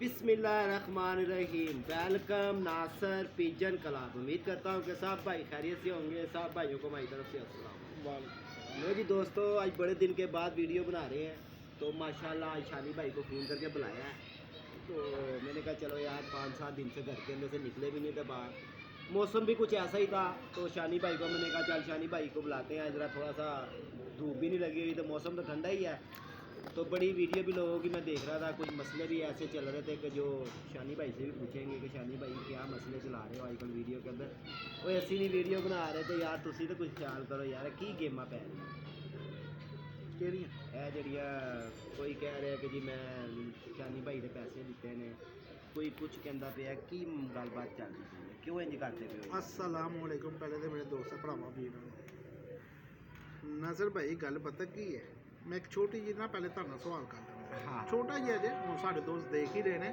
बिस्मिल्लाहिर्रहमानिर्रहीम। वेलकम नासर pigeon club. उम्मीद करता हूँ कि सब भाई खैरियत से होंगे। सब भाइयों को हमारी तरफ से अस्सलाम। लो जी दोस्तों, आज बड़े दिन के बाद वीडियो बना रहे हैं, तो माशाल्लाह आज शानी भाई को फ़ोन करके बुलाया है। तो मैंने कहा चलो यार 5-7 दिन से घर के अंदर से निकले भी नहीं थे बाहर, मौसम भी कुछ ऐसा ही था। तो शानी भाई को मैंने कहा चल शानी भाई को बुलाते हैं, ज़रा थोड़ा सा धूप भी नहीं लगी हुई, तो मौसम तो ठंडा ही है। तो बड़ी वीडियो भी लोगों की मैं देख रहा था, कुछ मसले भी ऐसे चल रहे थे कि जो शानी भाई से भी पूछेंगे कि शानी भाई क्या मसले चला रहे हो आजकल वीडियो के अंदर। वो ऐसी नहीं वीडियो बना रहे थे यार, तुसी तो कुछ ख्याल करो यार, की गेमां पै रही है जड़िया। कोई कह रहा है कि जी मैं शानी भाई के पैसे दिते ने, कोई कुछ कहता पे की गलबात चल रही है, क्यों इंज करते पे हो? अस्सलाम वालेकुम। पहले तो मेरे दोस्त भरावां वीर नज़र भाई गल पता की है, मैं एक छोटी जी ना पहले तुहाडे नाल सवाल कर लवां। हाँ छोटा ही है जे हुण साडे दोस्त देख ही रहे ने।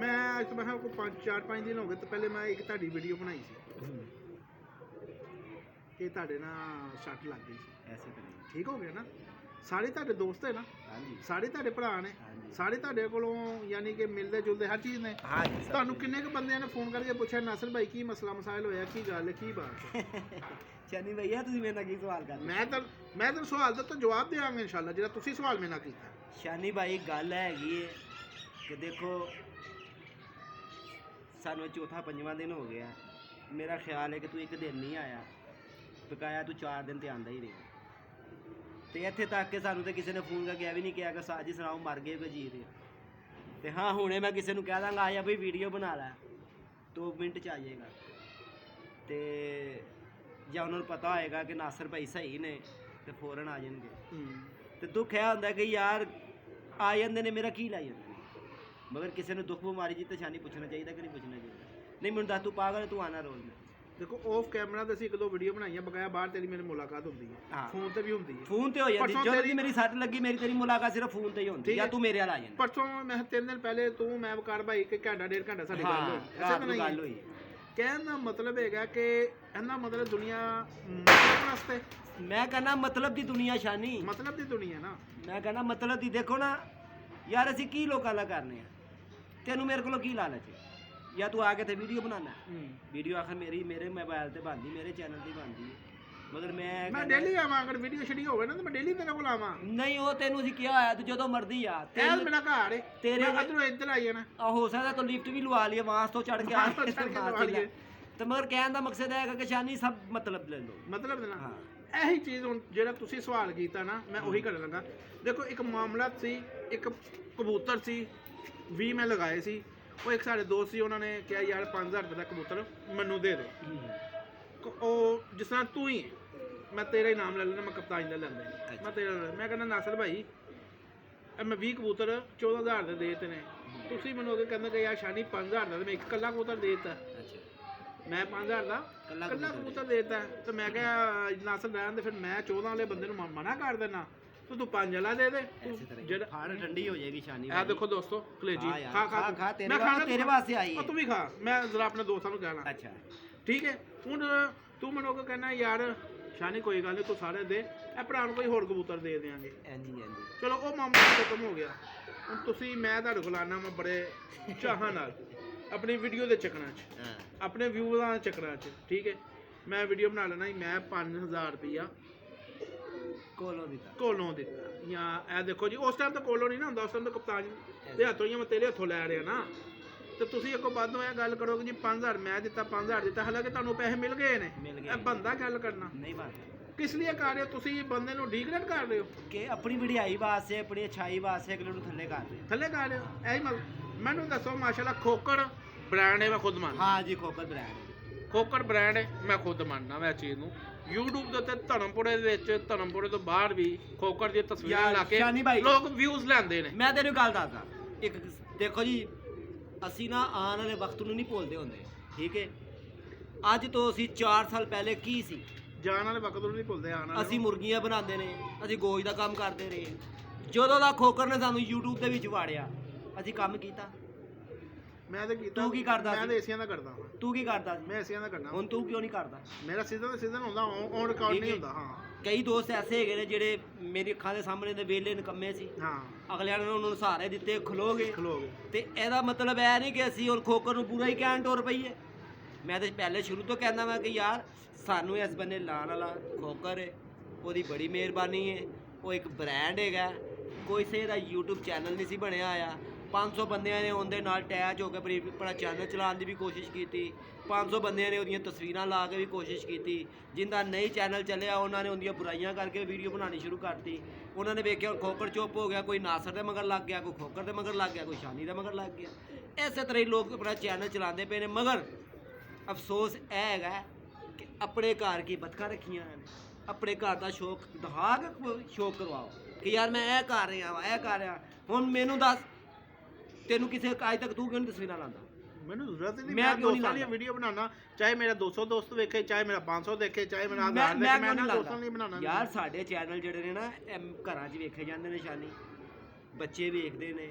मैं अज तो मैं को 4-5 दिन हो गए, तो पहले मैं एक तुहाडी वीडियो बनाई सी कि तुहाडे ना सट लग गई सी। ऐसे तो नहीं। ठीक हो गया ना, सारे तुहाडे दोस्त है ना, हाँ जी सारे तुहाडे भरा ने, हाँ जी सारे तुहाडे कोलों यानी कि मिलते जुलते हर चीज़ ने। हाँ जी। ਤੁਹਾਨੂੰ ਕਿੰਨੇ ਕੁ ਬੰਦਿਆਂ ਨੇ ਫੋਨ ਕਰਕੇ ਪੁੱਛਿਆ ਨਾਸਰ ਭਾਈ ਕੀ ਮਸਲਾ ਮਸਾਇਲ ਹੋਇਆ, ਕੀ ਗੱਲ ਹੈ, ਕੀ ਬਾਤ ਹੈ? शानी भैया तुम मेरे नाल की सवाल कर? ਮੈਂ ਤਾਂ ਸਵਾਲ ਦਾ ਤਾਂ ਜਵਾਬ ਦੇਵਾਂਗਾ ਇਨਸ਼ਾਅੱਲਾ, ਜਿਹੜਾ ਤੁਸੀਂ ਸਵਾਲ ਮੇਰੇ ਨਾਲ ਕੀਤਾ। शानी भाई गल हैगी है कि देखो सानू चौथा 5वां दिन हो गया, मेरा ख्याल है कि तू एक दिन नहीं आया, बकाया तू 4 दिन तो आंदा ही रहा। तो इत्थे तक कि सानू तो किसी ने फोन करके भी नहीं किया कि साजी सुनाओ मर गए कोई जी रहे। तो हाँ हुणे मैं किसी को कह दांगा आया भाई वीडियो बना लै, 2 मिनट च आ जाएगा। तो ਜਾਂ ਉਹਨਾਂ ਨੂੰ ਪਤਾ ਹੋਏਗਾ ਕਿ ਨਾਸਰ ਭਾਈ ਸਹੀ ਨੇ ਤੇ ਫੌਰਨ ਆ ਜਾਣਗੇ। ਤੇ ਦੁੱਖ ਇਹ ਹੁੰਦਾ ਕਿ ਯਾਰ ਆ ਜਾਂਦੇ ਨੇ, ਮੇਰਾ ਕੀ ਲਾਈ ਜਾਂਦੇ, ਮਗਰ ਕਿਸੇ ਨੂੰ ਦੁੱਖ ਬਿਮਾਰੀ ਜੀ ਤਾਂ ਸ਼ਾਨੀ ਪੁੱਛਣਾ ਚਾਹੀਦਾ ਕਿ ਨਹੀਂ ਪੁੱਛਣਾ ਚਾਹੀਦਾ? ਨਹੀਂ ਮੈਨੂੰ ਦੱਸ, ਤੂੰ ਪਾਗਲ ਤੂੰ ਆਣਾ ਰੋਲ ਮੈਂ। ਦੇਖੋ ਆਫ ਕੈਮਰਾ ਤੇ ਅਸੀਂ 1-2 ਵੀਡੀਓ ਬਣਾਈਆਂ, ਬਕਾਇਆ ਬਾਹਰ ਤੇਰੀ ਮੇਰੀ ਮੁਲਾਕਾਤ ਹੁੰਦੀ ਹੈ, ਫੋਨ ਤੇ ਵੀ ਹੁੰਦੀ ਹੈ। ਫੋਨ ਤੇ ਹੋ ਜਾਂਦੀ, ਜਦੋਂ ਦੀ ਮੇਰੀ ਸੱਟ ਲੱਗੀ ਮੇਰੀ ਤੇਰੀ ਮੁਲਾਕਾਤ ਸਿਰਫ ਫੋਨ ਤੇ ਹੀ ਹੁੰਦੀ, ਜਾਂ ਤੂੰ ਮੇਰੇ ਨਾਲ ਆ ਜਾਂਦਾ। ਪਰਸੋਂ ਮੈਂ 3 ਦਿਨ ਪਹਿਲੇ ਤੂੰ ਮੈਂ ਵਕਾਰ ਭਾਈ ਕਿ ਘੰਟਾ 1.5 ਘੰਟਾ ਸਾਡੀ ਗੱਲ ਹੋਈ, ਐਸਾ ਤਾਂ ਨਹੀਂ ਗੱਲ ਹੋਈ। ਕਹਿਣ ਦਾ ਮਤਲਬ ਹੈਗਾ ਕਿ ਇਹਦਾ ਮਤਲਬ ਦੁਨੀਆ ਮਤਲਬ ਵਾਸਤੇ, ਮੈਂ ਕਹਿੰਦਾ ਮਤਲਬ ਦੀ ਦੁਨੀਆ ਸ਼ਾਨੀ, ਮਤਲਬ ਦੀ ਦੁਨੀਆ ਨਾ, ਮੈਂ ਕਹਿੰਦਾ ਮਤਲਬ ਦੀ। ਦੇਖੋ ਨਾ ਯਾਰ ਅਸੀਂ ਕੀ ਲੋਕਾਂ ਦਾ ਕਰਨੇ ਆ, ਤੈਨੂੰ ਮੇਰੇ ਕੋਲੋਂ ਕੀ ਲਾਲਚ ਹੈ? ਜਾਂ ਤੂੰ ਆ ਕੇ ਤੇ ਵੀਡੀਓ ਬਣਾਉਣਾ, ਵੀਡੀਓ ਆਖਰ ਮੇਰੇ ਮੋਬਾਈਲ ਤੇ ਬਣਦੀ, ਮੇਰੇ ਚੈਨਲ ਤੇ ਬਣਦੀ ਹੈ, ਮਗਰ ਮੈਂ ਡੇਲੀ ਆਵਾਂ। ਅਗਰ ਵੀਡੀਓ ਛੜੀ ਹੋਵੇ ਨਾ ਤਾਂ ਮੈਂ ਡੇਲੀ ਤੇਰੇ ਕੋਲ ਆਵਾਂ। ਨਹੀਂ ਉਹ ਤੈਨੂੰ ਅਸੀਂ ਕਿਹਾ ਹੋਇਆ ਤੂੰ ਜਦੋਂ ਮਰਦੀ ਆ, ਤੇਲ ਮੇਰਾ ਘਰ ਹੈ, ਤੇਰੇ ਇਧਰੋਂ ਇੱਧਰ ਆਈ ਜਾਣਾ। ਹੋ ਸਕਦਾ ਤੂੰ ਲਿਫਟ ਵੀ ਲਵਾ ਲਈ, ਵਾਂਸ ਤੋਂ ਚੜ ਕੇ ਆ ਕੇ। ਤੇ ਮਗਰ ਕਹਿਣ ਦਾ ਮਕਸਦ ਹੈ ਕਿ ਸ਼ਾਨੀ ਸਭ ਮਤਲਬ ਲੈ ਲਓ, ਮਤਲਬ ਦੇਣਾ। ਇਹੀ ਚੀਜ਼ ਹੁਣ ਜਿਹੜਾ ਤੁਸੀਂ ਸਵਾਲ ਕੀਤਾ ਨਾ, ਮੈਂ ਉਹੀ ਕਰਨ ਲੱਗਾ। ਦੇਖੋ ਇੱਕ ਮਾਮਲਾ ਸੀ, ਇੱਕ ਕਬੂਤਰ ਸੀ 20 ਮੈਂ ਲਗਾਏ ਸੀ। ਉਹ ਇੱਕ ਸਾਡੇ ਦੋਸਤ ਸੀ, ਉਹਨਾਂ ਨੇ ਕਿਹਾ ਯਾਰ 5000 ਰੁਪਏ ਦਾ ਕਬੂਤਰ ਮੈਨੂੰ ਦੇ ਦੇ। ਉਹ ਜਿਸ ਤਰ੍ਹਾਂ ਤੂੰ ਹੀ, ਮੈਂ ਤੇਰਾ ਹੀ ਨਾਮ ਲੈ ਲੈਣਾ, ਮੈਂ ਕਪਤਾਨ ਦਾ ਲੈਂਦਾ, ਮੈਂ ਤੇਰਾ ਮੈਂ ਕਹਿੰਦਾ ਨਾਸਰ ਭਾਈ ਮੈਂ 20 ਕਬੂਤਰ 14000 ਦੇ ਦੇਤੇ ਨੇ, ਤੁਸੀਂ ਮੈਨੂੰ ਅੱਗੇ ਕਹਿੰਦੇ ਕਿ ਯਾਰ ਸ਼ਾਨੀ 5000 ਦਾ, ਮੈਂ ਇੱਕ ਇਕੱਲਾ ਕਬੂਤਰ ਦੇ ਦਿੱਤਾ, ਮੈਂ 5000 ਦਾ ਇਕੱਲਾ ਕਬੂਤਰ ਦੇ ਦਿੱਤਾ। ਤੇ ਮੈਂ ਕਿਹਾ ਨਾਸਰ ਰਹਿਣ ਦੇ, ਫਿਰ ਮੈਂ 14 ਵਾਲੇ ਬੰਦੇ ਨੂੰ ਮਨਾ ਕਰ ਦੇਣਾ, ਤੂੰ 5 ਵਾਲਾ ਦੇ ਦੇ, ਜਿਹੜਾ ਖਾਣ ਠੰਡੀ ਹੋ ਜਾਏਗੀ ਸ਼ਾਨੀ। ਆ ਦੇਖੋ ਦੋਸਤੋ ਕਲੇਜੀ ਖਾ ਖਾ ਖਾ, ਤੇਰੇ ਵਾਸਤੇ ਆਈ ਹੈ, ਤੂੰ ਵੀ ਖਾ, ਮੈਂ ਜ਼ਰਾ ਆਪਣੇ ਦੋਸਤਾਂ ਨੂੰ ਕਹਿਣਾ। ਅੱਛਾ ਠੀਕ ਹੈ। ਹੁਣ ਤੂੰ ਮੈਨੂੰ ਅੱਗੇ ਕਹਿਣਾ ਯਾਰ ਸ਼ਾਨੀ ਕੋਈ ਗੱਲ ਨਹੀਂ, ਤੂੰ ਸਾਰੇ ਦੇ, ਇਹ ਭਰਾ ਨੂੰ ਕੋਈ ਹੋਰ ਕਬੂਤਰ ਦੇ ਦਿਆਂਗੇ। ਚਲੋ ਉਹ ਮਾਮਲਾ ਖਤਮ ਹੋ ਗਿਆ। ਹੁਣ ਤੁਸੀਂ ਮੈਂ ਤੁਹਾਡੇ ਕੋਲ ਆਉਣਾ, ਮੈਂ ਬੜੇ ਚਾਹਾਂ ਨਾਲ ਆਪਣੀ ਵੀਡੀਓ ਦੇ ਚੱਕਰਾਂ 'ਚ, ਆਪਣੇ ਵਿਊਜ਼ਾਂ ਦੇ ਚੱਕਰਾਂ 'ਚ, ਠੀਕ ਹੈ। ਮੈਂ ਵੀਡੀਓ ਬਣਾ ਲੈਣਾ, ਮੈਂ 5000 ਰੁਪਈਆ ਕੋਲੋਂ ਦਿੱਤਾ। ਜਾਂ ਇਹ ਦੇਖੋ ਜੀ, ਉਸ ਟਾਈਮ ਤਾਂ ਕੋਲੋਂ ਨਹੀਂ ਨਾ ਹੁੰਦਾ, ਉਸ ਟਾਈਮ ਤਾਂ ਕਪਤਾਨ ਦੇ ਹੱਥੋਂ ਹੀ ਮੈਂ ਤੇਰੇ ਹੱਥੋਂ ਲੈ ਰਿਹਾ ਨਾ। ਤੇ ਤੁਸੀਂ ਅੱਗੋਂ ਬਾਅਦੋਂ ਇਹ ਗੱਲ ਕਰੋਗੇ ਜੀ 5000 ਮੈਂ ਦਿੱਤਾ, 5000 ਦਿੱਤਾ, ਹਾਲਾਂਕਿ ਤੁਹਾਨੂੰ ਪੈਸੇ ਮਿਲ ਗਏ ਨੇ। ਇਹ ਬੰਦਾ ਗੱਲ ਕਰਨਾ ਨਹੀਂ ਬਣਦਾ। ਕਿਸ ਲਈ ਕਰ ਰਹੇ ਹੋ ਤੁਸੀਂ? ਬੰਦੇ ਨੂੰ ਡੀਗਰੇਡ ਕਰ ਰਹੇ ਹੋ ਕਿ ਆਪਣੀ ਵਡਿਆਈ ਵਾਸਤੇ, ਆਪਣੀ ਅੱਛਾਈ ਵਾਸਤੇ ਅਗਲੇ ਨੂੰ ਥੱਲੇ ਕਰ ਰਹੇ ਹੋ, ਥੱਲੇ ਕਰ ਰਹੇ ਹੋ। ਇਹੀ ਮਤਲਬ ਮੈਨੂੰ ਦੱਸੋ। ਮਾਸ਼ਾਅੱਲਾ ਖੋਕੜ ਬ੍ਰਾਂਡ ਹੈ, ਮੈਂ ਖੁਦ ਮੰਨਦਾ। ਹਾਂ ਜੀ ਖੋਕੜ ਬ੍ਰਾਂਡ, ਖੋਕੜ ਬ੍ਰਾਂਡ ਹੈ, ਮੈਂ ਖੁਦ ਮੰਨਦਾ। ਮੈਂ ਚੀਜ਼ ਨੂੰ YouTube ਦੇ ਉੱਤੇ ਧਰਮਪੁਰੇ ਦੇ ਵਿੱਚ, ਧਰਮਪੁਰੇ ਤੋਂ ਬਾਹਰ ਵੀ ਖੋਕੜ ਦੀਆਂ ਤਸਵੀਰਾਂ ਲਾ ਕੇ ਲੋਕ ਵਿਊਜ਼ ਲੈਂਦੇ ਨੇ। ਮੈਂ ਤੈਨੂੰ ਗੱਲ ਦੱਸਦਾ ਇੱਕ, ਦੇਖੋ ਜੀ ਅਸੀਂ ਨਾ ਆਉਣ ਵਾਲੇ ਵਕਤ ਨੂੰ ਨਹੀਂ ਭੁੱਲਦੇ ਹੁੰਦੇ, ਠੀਕ ਹੈ। ਅੱਜ ਤੋਂ ਅਸੀਂ 4 ਸਾਲ ਪਹਿਲੇ ਕੀ ਸੀ, ਜਾਣ ਵਾਲੇ ਵਕਤ ਨੂੰ ਨਹੀਂ ਭੁੱਲਦੇ, ਆਉਣ ਵਾਲੇ। ਅਸੀਂ ਮੁਰਗੀਆਂ ਬਣਾਉਂਦੇ ਨੇ, ਅਸੀਂ ਗੋਸ਼ ਦਾ ਕੰਮ ਕਰਦੇ ਰਹੇ। ਜਦੋਂ ਦਾ ਖੋਕਰ ਨੇ ਸਾਨੂੰ YouTube ਦੇ ਵਿੱਚ ਵਾੜਿਆ, ਅਸੀਂ ਕੰਮ ਕੀਤਾ। ਮੈਂ ਤਾਂ ਕੀਤਾ। ਤੂੰ ਕੀ ਕਰਦਾ? ਮੈਂ ਤਾਂ ਏਸੀਆਂ ਦਾ ਕਰਦਾ ਹਾਂ। ਤੂੰ ਕੀ ਕਰਦਾ? ਮੈਂ ਏਸੀਆਂ ਦਾ ਕਰਦਾ। ਹੁਣ ਤੂੰ ਕਿਉਂ ਨਹੀਂ ਕਰਦਾ? ਮੇਰਾ ਸੀਜ਼ਨ ਹੁੰਦਾ, ਔਨ ਰਿਕਾਰਡ ਨਹੀਂ ਹੁੰਦਾ। ਹਾਂ ਕਈ ਦੋਸਤ ਐਸੇ ਹੈਗੇ ਨੇ ਜਿਹੜੇ ਮੇਰੀ ਅੱਖਾਂ ਦੇ ਸਾਹਮਣੇ ਦੇ ਵੇਲੇ ਨਿਕੰਮੇ ਸੀ, ਹਾਂ ਅਗਲਿਆਂ ਨੇ ਉਹਨਾਂ ਨੂੰ ਸਹਾਰੇ ਦਿੱਤੇ, ਖਲੋਗੇ। ਖਲੋਗੇ। ਤੇ ਇਹਦਾ ਮਤਲਬ ਇਹ ਨਹੀਂ ਕਿ ਅਸੀਂ ਹੁਣ ਖੋਕਰ ਨੂੰ ਪੂਰਾ ਹੀ ਕਹਿਣ ਟੁਰ ਪਈਏ। ਮੈਂ ਤਾਂ ਪਹਿਲੇ ਸ਼ੁਰੂ ਤੋਂ ਕਹਿੰਦਾ ਵਾਂ ਕਿ ਯਾਰ ਸਾਨੂੰ ਇਸ ਬੰਨੇ ਲਾਣ ਵਾਲਾ ਖੋਕਰ ਹੈ, ਉਹਦੀ ਬੜੀ ਮਿਹਰਬਾਨੀ ਹੈ। ਉਹ ਇੱਕ ਬ੍ਰਾਂਡ ਹੈਗਾ, ਕੋਈ ਸੇ ਦਾ YouTube ਚੈਨਲ ਨਹੀਂ ਸੀ ਬਣਿਆ ਹੋਇਆ। 500 ਬੰਦਿਆਂ ਨੇ ਉਹਦੇ ਨਾਲ ਅਟੈਚ ਹੋ ਕੇ ਆਪਣਾ ਚੈਨਲ ਚਲਾਉਣ ਦੀ ਵੀ ਕੋਸ਼ਿਸ਼ ਕੀਤੀ। 500 ਬੰਦਿਆਂ ਨੇ ਉਹਦੀਆਂ ਤਸਵੀਰਾਂ ਲਾ ਕੇ ਵੀ ਕੋਸ਼ਿਸ਼ ਕੀਤੀ। ਜਿੰਦਾ ਨਹੀਂ ਚੈਨਲ ਚੱਲਿਆ ਉਹਨਾਂ ਨੇ ਉਹਦੀਆਂ ਬੁਰਾਈਆਂ ਕਰਕੇ ਵੀਡੀਓ ਬਣਾਉਣੀ ਸ਼ੁਰੂ ਕਰਤੀ। ਉਹਨਾਂ ਨੇ ਵੇਖਿਆ ਹੁਣ ਖੋਕਰ ਚੁੱਪ ਹੋ ਗਿਆ, ਕੋਈ ਨਾਸਰ ਦੇ ਮਗਰ ਲੱਗ ਗਿਆ, ਕੋਈ ਖੋਕਰ ਦੇ ਮਗਰ ਲੱਗ ਗਿਆ, ਕੋਈ ਸ਼ਾਨੀ ਦੇ ਮਗਰ ਲੱਗ ਗਿਆ। ਇਸੇ ਤਰ੍ਹਾਂ ਹੀ ਲੋਕ ਆਪਣਾ ਚੈਨਲ ਚਲਾਉਂਦੇ ਪਏ ਨੇ। ਮਗਰ ਅਫਸੋਸ ਇਹ ਹੈਗਾ ਕਿ ਆਪਣੇ ਘਰ ਕੀ ਬਤਕਾਂ ਰੱਖੀਆਂ ਨੇ, ਆਪਣੇ ਘਰ ਦਾ ਸ਼ੌਕ ਦਿਖਾ ਕੇ ਸ਼ੌਕ ਕਰਵਾਓ ਕਿ ਯਾਰ ਮੈਂ ਇਹ ਕਰ ਰਿਹਾ ਵਾ, ਇਹ ਕਰ ਰਿਹਾ। ਹੁਣ ਮੈਨੂੰ ਦੱਸ, ਤੈਨੂੰ ਕਿਸੇ ਅੱਜ ਤੱਕ ਤੂੰ ਕਿਉਂ ਨਹੀਂ ਤਸਵੀਰਾਂ ਲਾਉਂਦਾ? ਮੈਨੂੰ ਜ਼ਰੂਰਤ ਹੀ ਨਹੀਂ। ਮੈਂ ਮੈਂ ਕਿਉਂ ਨਹੀਂ ਦੋਸਤਾਂ ਦੀ ਲਾਉਂਦਾ? ਵੀਡੀਓ ਬਣਾਉਣਾ, ਚਾਹੇ ਮੇਰਾ 200 ਦੋਸਤ ਵੇਖੇ, ਚਾਹੇ ਮੇਰਾ 500 ਦੇਖੇ, ਚਾਹੇ ਮੇਰਾ 1000 ਮੈਂ ਦੇਖੇ, ਕਿਉਂ ਨਹੀਂ ਦੋਸਤਾਂ ਲਈ ਬਣਾਉਣਾ। ਯਾਰ ਸਾਡੇ ਚੈਨਲ ਜਿਹੜੇ ਨੇ ਨਾ ਇਹ ਘਰਾਂ 'ਚ ਵੇਖੇ ਜਾਂਦੇ ਨੇ, ਸ਼ਾਨੀ ਬੱਚੇ ਵੇਖਦੇ ਨੇ।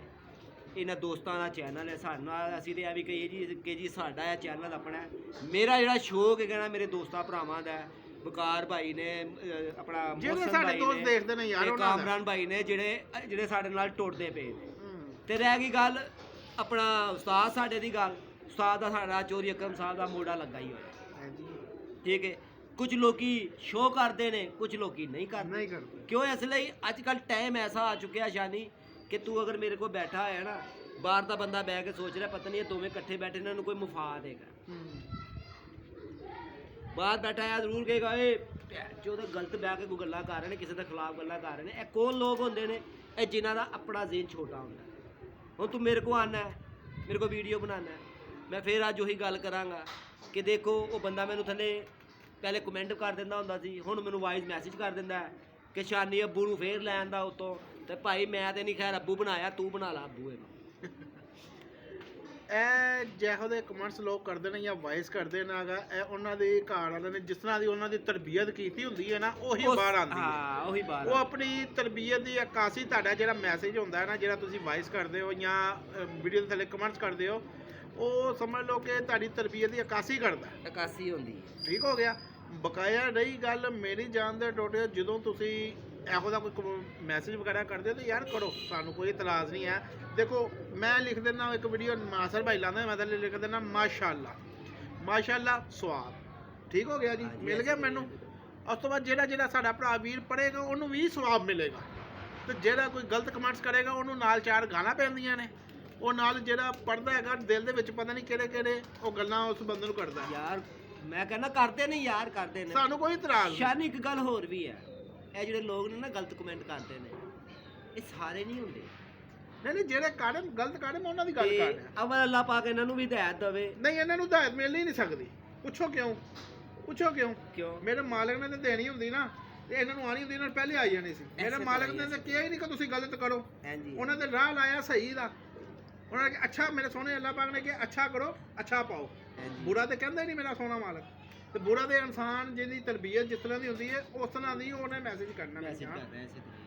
ਇਹਨਾਂ ਦੋਸਤਾਂ ਦਾ ਚੈਨਲ ਹੈ, ਸਾਡਾ ਅਸੀਂ ਤੇ ਇਹ ਵੀ ਕਹੀਏ ਜੀ ਕਿ ਜੀ ਸਾਡਾ ਇਹ ਚੈਨਲ ਆਪਣਾ ਹੈ। ਮੇਰਾ ਜਿਹੜਾ ਸ਼ੌਕ ਹੈਗਾ ਨਾ ਮੇਰੇ ਦੋਸਤਾਂ ਭਰਾਵਾਂ ਦਾ ਹੈ। ਬਕਾਰ ਭਾਈ ਨੇ ਆਪਣਾ ਜਿਹੜੇ ਮੋਹਸਨ ਸਾਡੇ ਭਾਈ ਦੋਸਤ ਨੇ, ਦੇਖਦੇ ਨੇ ਯਾਰ ਤੇ ਉਹਨਾਂ ਦਾ। ਕਾਮਰਾਨ ਭਾਈ ਨੇ ਜਿਹੜੇ ਸਾਡੇ ਨਾਲ ਟੁੱਟਦੇ ਪਏ ਨੇ। ਤੇ ਰਹਿ ਗਈ ਗੱਲ ਆਪਣਾ ਉਸਤਾਦ ਸਾਡੇ ਦੀ ਗੱਲ, ਉਸਤਾਦ ਦਾ ਸਾਡਾ ਚੋਰੀ ਅਕਰਮ ਸਾਹਿਬ ਦਾ ਮੋਢਾ ਲੱਗਾ ਹੀ ਹੋਇਆ। ਹਾਂਜੀ। ਠੀਕ ਹੈ, ਕੁਝ ਲੋਕੀ ਸ਼ੋਅ ਕਰਦੇ ਨੇ, ਕੁਝ ਲੋਕੀ ਨਹੀਂ ਕਰਦੇ। ਨਹੀਂ ਕਰਦੇ। ਕਿਉਂ? ਇਸ ਲਈ ਅੱਜ ਕੱਲ ਟਾਈਮ ਐਸਾ ਆ ਚੁੱਕਿਆ ਸ਼ਾਨੀ ਕਿ ਤੂੰ ਅਗਰ ਮੇਰੇ ਕੋਲ ਬੈਠਾ ਹੈ ਨਾ, ਬਾਹਰ ਦਾ ਬੰਦਾ ਬਹਿ ਕੇ ਸੋਚ ਰਿਹਾ ਪਤਾ ਨਹੀਂ ਇਹ ਦੋਵੇਂ ਇਕੱਠੇ ਬੈਠੇ ਇਹਨਾਂ ਨੂੰ ਕੋਈ ਮੁਫਾਦ ਹੈਗਾ। ਬਾਹਰ ਬੈਠਾ ਹੈ ਜ਼ਰੂਰ ਕਹੇਗਾ ਇਹ ਜੋ ਤਾਂ ਗਲਤ ਬਹਿ ਕੇ ਕੋਈ ਗੱਲਾਂ ਕਰ ਰਹੇ ਨੇ, ਕਿਸੇ ਦੇ ਖਿਲਾਫ ਗੱਲਾਂ ਕਰ ਰਹੇ ਨੇ। ਇਹ ਕੌਣ ਲੋਕ ਹੁੰਦੇ ਨੇ? ਇਹ ਜਿਨ੍ਹਾਂ ਦਾ ਆਪਣਾ ਜ਼ੇਨ ਛੋਟਾ ਹੁੰਦਾ। ਹੁਣ ਤੂੰ ਮੇਰੇ ਕੋਲ ਆਉਣਾ ਹੈ, ਮੇਰੇ ਕੋਲ ਵੀਡੀਓ ਬਣਾਉਣਾ ਹੈ, ਮੈਂ ਫਿਰ ਅੱਜ ਉਹੀ ਗੱਲ ਕਰਾਂਗਾ ਕਿ ਦੇਖੋ ਉਹ ਬੰਦਾ ਮੈਨੂੰ ਥੱਲੇ ਪਹਿਲੇ ਕਮੈਂਟ ਕਰ ਦਿੰਦਾ ਹੁੰਦਾ ਸੀ, ਹੁਣ ਮੈਨੂੰ ਵਾਇਸ ਮੈਸੇਜ ਕਰ ਦਿੰਦਾ ਹੈ ਕਿ ਸ਼ਾਨੀ ਅੱਬੂ ਨੂੰ ਫੇਰ ਲੈਣ ਦਾ ਉਤੋਂ। ਤੇ ਭਾਈ ਮੈਂ ਤੇ ਨਹੀਂ ਖੈਰ ਅੱਬੂ ਬਣਾਇਆ, ਤੂੰ ਬਣਾ ਲਾ ਅੱਬੂ ਇਹਨੂੰ। ਇਹ ਜਿਹੋ ਜਿਹੇ ਕਮੈਂਟਸ ਲੋਕ ਕਰਦੇ ਨੇ ਜਾਂ ਵਾਇਸ ਕਰਦੇ ਨੇ ਹੈਗਾ, ਇਹ ਉਹਨਾਂ ਦੇ ਘਰ ਵਾਲਿਆਂ ਨੇ ਜਿਸ ਤਰ੍ਹਾਂ ਦੀ ਉਹਨਾਂ ਦੀ ਤਰਬੀਅਤ ਕੀਤੀ ਹੁੰਦੀ ਹੈ ਨਾ, ਉਹੀ ਬਾਹਰ ਆਉਂਦੀ ਹੈ। ਹਾਂ ਉਹੀ ਬਾਹਰ ਉਹ ਆਪਣੀ ਤਰਬੀਅਤ ਦੀ ਅਕਾਸੀ ਤੁਹਾਡਾ ਜਿਹੜਾ ਮੈਸੇਜ ਹੁੰਦਾ ਹੈ ਨਾ, ਜਿਹੜਾ ਤੁਸੀਂ ਵਾਇਸ ਕਰਦੇ ਹੋ ਜਾਂ ਵੀਡੀਓ ਦੇ ਥੱਲੇ ਕਮੈਂਟਸ ਕਰਦੇ ਹੋ, ਉਹ ਸਮਝ ਲਓ ਕਿ ਤੁਹਾਡੀ ਤਰਬੀਅਤ ਦੀ ਅਕਾਸੀ ਕਰਦਾ ਹੈ। ਅਕਾਸੀ ਹੁੰਦੀ ਹੈ। ਠੀਕ ਹੋ ਗਿਆ। ਬਕਾਇਆ ਰਹੀ ਗੱਲ ਮੇਰੀ ਜਾਨ ਦੇ ਟੋਟੇ, ਜਦੋਂ ਤੁਸੀਂ ਇਹੋ ਜਿਹਾ ਕੋਈ ਮੈਸੇਜ ਵਗੈਰਾ ਕਰਦੇ ਹੋ ਤਾਂ ਯਾਰ ਕਰੋ, ਸਾਨੂੰ ਕੋਈ ਇਤਰਾਜ਼ ਨਹੀਂ ਹੈ। ਦੇਖੋ ਮੈਂ ਲਿਖ ਦਿੰਦਾ ਇੱਕ ਵੀਡੀਓ ਨਾਸਰ ਭਾਈ ਲਾਉਂਦਾ, ਮੈਂ ਤਾਂ ਲਿਖ ਦਿੰਦਾ ਮਾਸ਼ਾਅੱਲਾ, ਮਾਸ਼ਾਅੱਲਾ ਸਵਾਦ। ਠੀਕ ਹੋ ਗਿਆ ਜੀ, ਮਿਲ ਗਿਆ ਮੈਨੂੰ। ਉਸ ਤੋਂ ਬਾਅਦ ਜਿਹੜਾ ਸਾਡਾ ਭਰਾ ਵੀਰ ਪੜ੍ਹੇਗਾ ਉਹਨੂੰ ਵੀ ਸਵਾਬ ਮਿਲੇਗਾ, ਤੇ ਜਿਹੜਾ ਕੋਈ ਗਲਤ ਕਮੈਂਟਸ ਕਰੇਗਾ ਉਹਨੂੰ ਨਾਲ ਚਾਰ ਗਾਲਾਂ ਪੈਂਦੀਆਂ ਨੇ। ਉਹ ਨਾਲ ਜਿਹੜਾ ਪੜ੍ਹਦਾ ਹੈਗਾ ਦਿਲ ਦੇ ਵਿੱਚ ਪਤਾ ਨਹੀਂ ਕਿਹੜੇ ਉਹ ਗੱਲਾਂ ਉਸ ਬੰਦੇ ਨੂੰ ਕਰਦਾ। ਯਾਰ ਮੈਂ ਕਹਿੰਦਾ ਕਰਦੇ ਨੇ ਯਾਰ, ਕਰਦੇ ਨੇ। ਸਾਨੂੰ ਕੋਈ ਇਤਰਾਜ਼ ਨਹੀਂ। ਸ਼ਾਨੀ ਇੱਕ ਗੱਲ ਹੋਰ ਵੀ ਹੈ, ਇਹ ਜਿਹੜੇ ਲੋਕ ਨੇ ਨਾ ਗਲਤ ਕਮੈਂਟ ਕਰਦੇ ਨੇ, ਇਹ ਸਾਰੇ ਨਹੀਂ ਹੁੰਦੇ। ਨਹੀਂ ਜਿਹੜੇ ਕਾਰਨ ਗਲਤ ਕਾਰਨ ਉਹਨਾਂ ਦੀ ਗੱਲ ਕਰ ਰਿਹਾ। ਅਵਲ ਅੱਲਾਹ ਪਾਕ ਇਹਨਾਂ ਨੂੰ ਵੀ ਹਦਾਇਤ ਦੇਵੇ। ਨਹੀਂ ਇਹਨਾਂ ਨੂੰ ਹਦਾਇਤ ਮਿਲ ਹੀ ਨਹੀਂ ਸਕਦੀ। ਪੁੱਛੋ ਕਿਉਂ? ਪੁੱਛੋ ਕਿਉਂ? ਕਿਉਂ? ਮੇਰੇ ਮਾਲਕ ਨੇ ਤਾਂ ਦੇਣੀ ਹੁੰਦੀ ਨਾ, ਤੇ ਇਹਨਾਂ ਨੂੰ ਆਣੀ ਹੁੰਦੀ, ਇਹਨਾਂ ਨੂੰ ਪਹਿਲੇ ਆ ਜਾਣੀ ਸੀ। ਮੇਰੇ ਮਾਲਕ ਨੇ ਤਾਂ ਕਿਹਾ ਹੀ ਨਹੀਂ ਕਿ ਤੁਸੀਂ ਗਲਤ ਕਰੋ। ਹਾਂਜੀ। ਉਹਨਾਂ ਦੇ ਰਾਹ ਲਾਇਆ ਸਹੀ ਦਾ। ਉਹਨਾਂ ਨੇ ਕਿਹਾ ਅੱਛਾ, ਮੇਰੇ ਸੋਹਣੇ ਅੱਲਾਹ ਪਾਕ ਨੇ ਕਿਹਾ ਅੱਛਾ ਕਰੋ, ਅੱਛਾ ਪਾਓ। ਬੁਰਾ ਤੇ ਕਹਿੰਦਾ ਹੀ ਨਹੀਂ ਮੇਰਾ ਸੋਹਣਾ ਮਾਲਕ। ਤੇ ਬੁਰਾ ਦੇ ਇਨਸਾਨ ਜਿਹਦੀ ਤਰਬੀਅਤ ਜਿਸ ਤਰ੍ਹਾਂ ਦੀ ਹੁੰਦੀ ਹੈ ਉਸ ਤਰ੍ਹਾਂ ਦੀ ਉਹਨੇ ਮੈਸੇਜ ਕਰਨਾ।